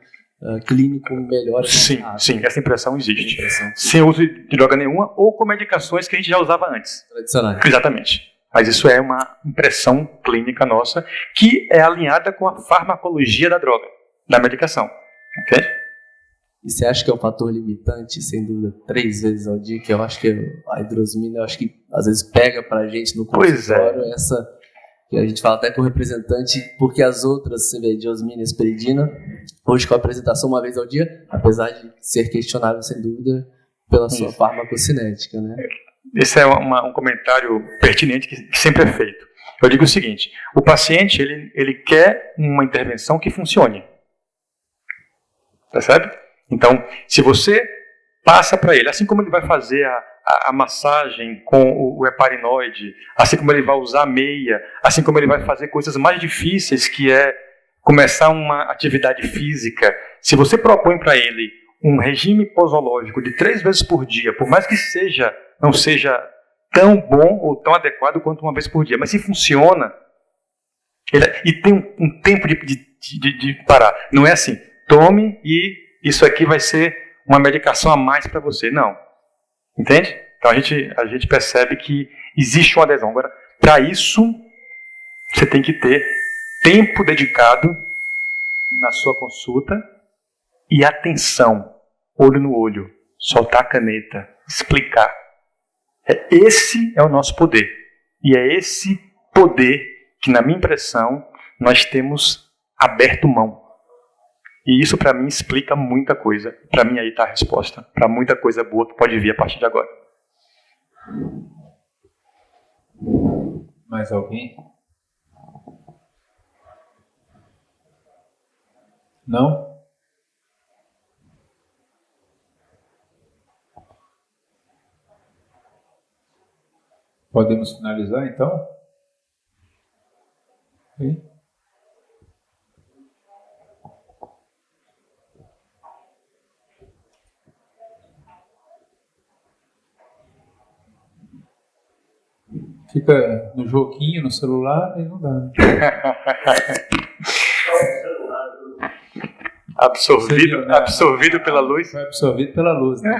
clínico melhor. Sim, essa impressão existe. Sem uso de droga nenhuma ou com medicações que a gente já usava antes. Tradicionais. Exatamente. Mas isso é uma impressão clínica nossa que é alinhada com a farmacologia da droga, da medicação. Ok? E você acha que é um fator limitante, sem dúvida, 3 vezes ao dia, que eu acho que a hidrosmina, eu acho que às vezes pega pra gente no consultório, essa que a gente fala até com o representante, porque as outras, você vê, diosmina e esperidina, hoje com a apresentação 1 vez ao dia, apesar de ser questionável, sem dúvida, pela sua farmacocinética, né? Esse é um comentário pertinente que sempre é feito. Eu digo o seguinte, o paciente ele quer uma intervenção que funcione. Percebe? Então, se você passa para ele, assim como ele vai fazer a massagem com o heparinoide, assim como ele vai usar a meia, assim como ele vai fazer coisas mais difíceis, que é começar uma atividade física, se você propõe para ele um regime posológico de 3 vezes por dia, por mais que não seja tão bom ou tão adequado quanto 1 vez por dia, mas se funciona, e tem um tempo de parar. Não é assim, tome e isso aqui vai ser uma medicação a mais para você. Não. Entende? Então a gente percebe que existe uma adesão. Agora, para isso, você tem que ter tempo dedicado na sua consulta e atenção, olho no olho, soltar a caneta, explicar. Esse é o nosso poder. E é esse poder que, na minha impressão, nós temos aberto mão. E isso, para mim, explica muita coisa. Para mim, aí está a resposta para muita coisa boa que pode vir a partir de agora. Mais alguém? Não? Podemos finalizar, então? Ok. Fica no joguinho, no celular, e não dá. Né? Absorvido pela luz. Foi absorvido pela luz, né?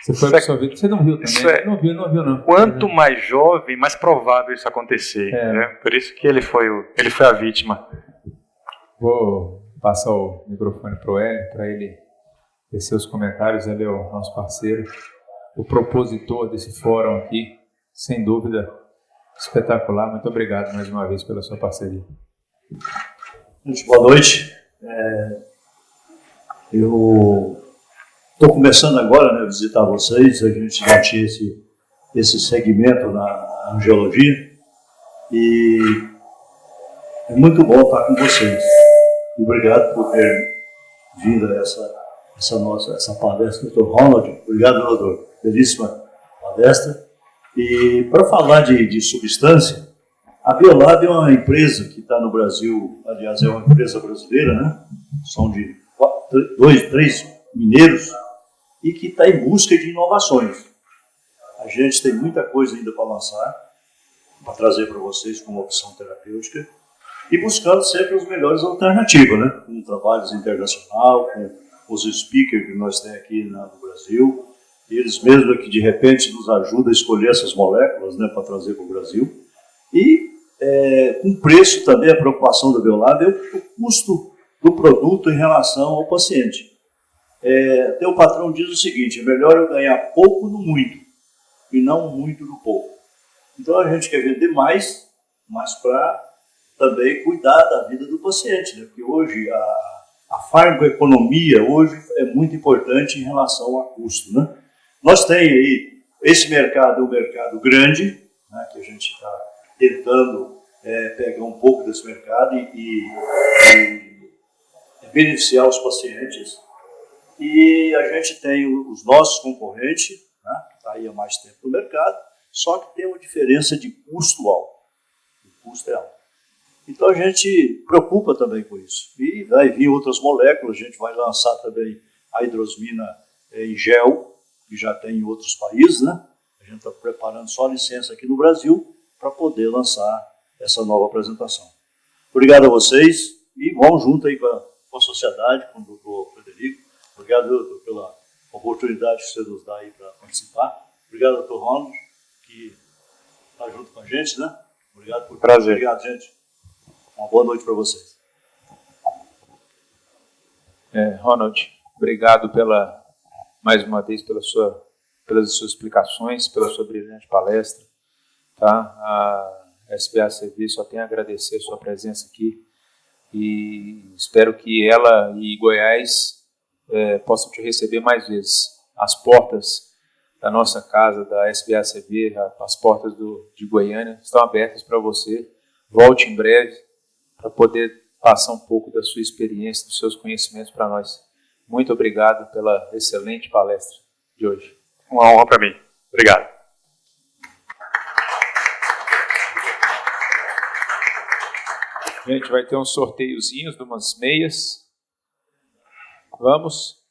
Você foi absorvido, você não viu também. Não viu, não. Quanto mais jovem, mais provável isso acontecer. Né? Por isso que ele foi a vítima. Vou passar o microfone para o Hélio, para ele tecer os comentários. Ele é o nosso parceiro, o propositor desse fórum aqui, sem dúvida, espetacular. Muito obrigado mais uma vez pela sua parceria. Gente, boa noite. Eu estou começando agora, né, a visitar vocês. A gente já tinha esse segmento na angiologia e é muito bom estar com vocês. Obrigado por ter vindo a essa palestra, Dr. Ronald. Obrigado, doutor. Belíssima palestra. E para falar de substância, a Biolab é uma empresa que está no Brasil, aliás, é uma empresa brasileira, né? São de 3 mineiros e que está em busca de inovações. A gente tem muita coisa ainda para lançar, para trazer para vocês como opção terapêutica e buscando sempre as melhores alternativas, né? Com trabalhos internacional, com os speakers que nós temos aqui no Brasil, eles mesmos que de repente nos ajudam a escolher essas moléculas, né, para trazer para o Brasil. E com preço também, a preocupação da Biolab é o custo do produto em relação ao paciente. Até o patrão diz o seguinte: é melhor eu ganhar pouco no muito e não muito no pouco. Então a gente quer vender mais, mas para também cuidar da vida do paciente, né? Porque hoje a farmacoeconomia hoje é muito importante em relação a custo, né? Nós temos aí, esse mercado é um mercado grande, né, que a gente está tentando pegar um pouco desse mercado e beneficiar os pacientes. E a gente tem os nossos concorrentes, né, que está aí há mais tempo no mercado, só que tem uma diferença de custo alto. O custo é alto. Então a gente preocupa também com isso. E vai vir outras moléculas, a gente vai lançar também a hidrosmina em gel, que já tem em outros países, né? A gente está preparando só a licença aqui no Brasil para poder lançar essa nova apresentação. Obrigado a vocês e vamos junto aí com a sociedade, com o doutor Frederico. Obrigado, doutor, pela oportunidade que você nos dá aí para participar. Obrigado, doutor Ronald, que está junto com a gente, né? Obrigado por prazer. Obrigado, gente. Uma boa noite para vocês. Ronald, obrigado mais uma vez pelas suas explicações, pela sua brilhante palestra. Tá? A SBACV só tem a agradecer a sua presença aqui e espero que ela e Goiás possam te receber mais vezes. As portas da nossa casa, da SBACV, as portas de Goiânia estão abertas para você. Volte em breve para poder passar um pouco da sua experiência, dos seus conhecimentos para nós. Muito obrigado pela excelente palestra de hoje. Uma honra para mim. Obrigado. Gente, vai ter uns sorteiozinhos de umas meias. Vamos.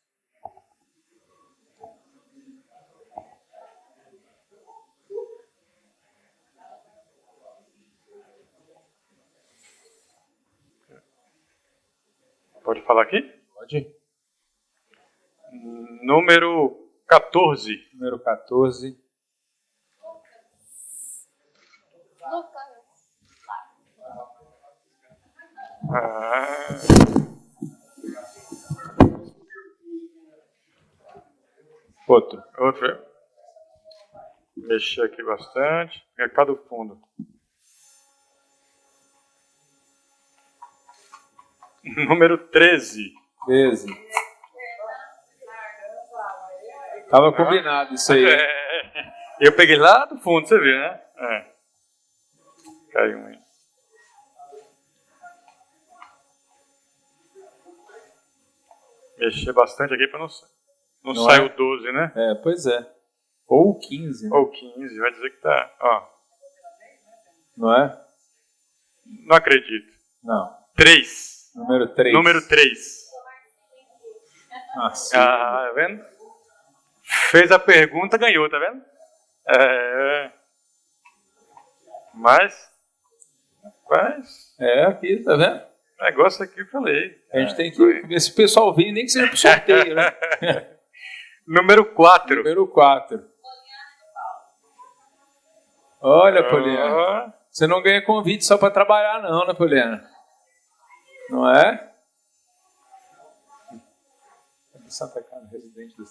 Pode falar aqui? Pode. Número 14. Número 14. Outro. Mexer aqui bastante. Cá do fundo. Número 13. 13. Tava combinado isso aí. Eu peguei lá do fundo, você viu, né? Caiu um aí. Mexer bastante aqui para não sair o 12, né? Pois é. Ou 15, né? Ou 15, vai dizer que tá. Ó, Não é? não acredito. Não. 3. Número 3. Número 3. Assim. Ah, tá vendo? Fez a pergunta, ganhou, tá vendo? Mas. Aqui, tá vendo? Negócio aqui eu falei. A gente tem que ver se o pessoal vem, nem que seja pro sorteio, né? Número 4. Número 4. Olha, Poliana. Você não ganha convite só para trabalhar, não, né, Poliana? Não é? Santa Casa, residente do...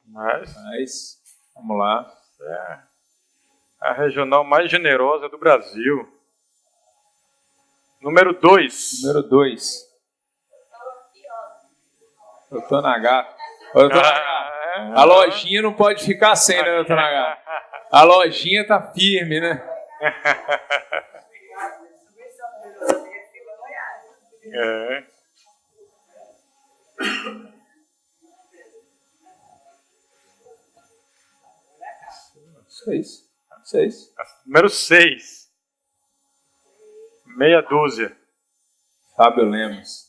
Mas, vamos lá. É a regional mais generosa do Brasil. Número 2. Número 2. Doutor Nagato. Doutor Nagato. A lojinha não pode ficar sem, né, doutor Nagato? A lojinha tá firme, né? É. Seis. Número 6. Meia dúzia. Fábio Lemos.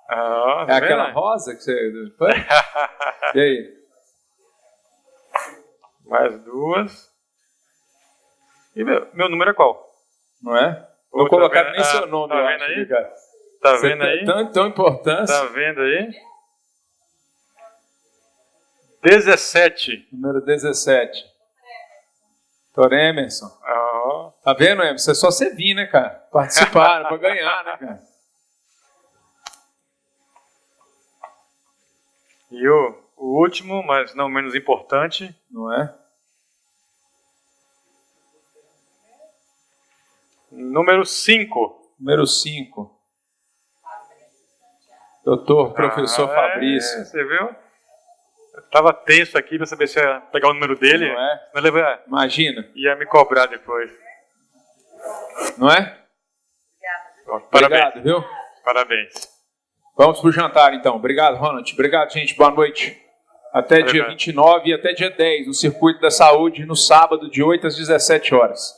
Ah, É aquela rosa que você... Foi? E aí? Mais 2. E meu número é qual? Não é? Pô, Não colocaram vendo? nem seu nome, tá eu vendo acho, aí? cara. Tá Você vendo aí? Tão importância. Tá vendo aí? 17. Número 17. Doutor Emerson. Oh. Tá vendo, Emerson? É só você vir, né, cara? Participar, pra ganhar, né, cara? E o último, mas não menos importante. Não é? Número 5. Número 5. Doutor, professor Fabrício. Você viu? Eu tava tenso aqui pra saber se ia pegar o número dele. Não é? Não lembra? Imagina. Ia me cobrar depois. Não é? Parabéns. Obrigado, viu? Parabéns. Vamos pro jantar, então. Obrigado, Ronald. Obrigado, gente. Boa noite. Até dia 29 e até dia 10, no Circuito da Saúde, no sábado, de 8 às 17 horas.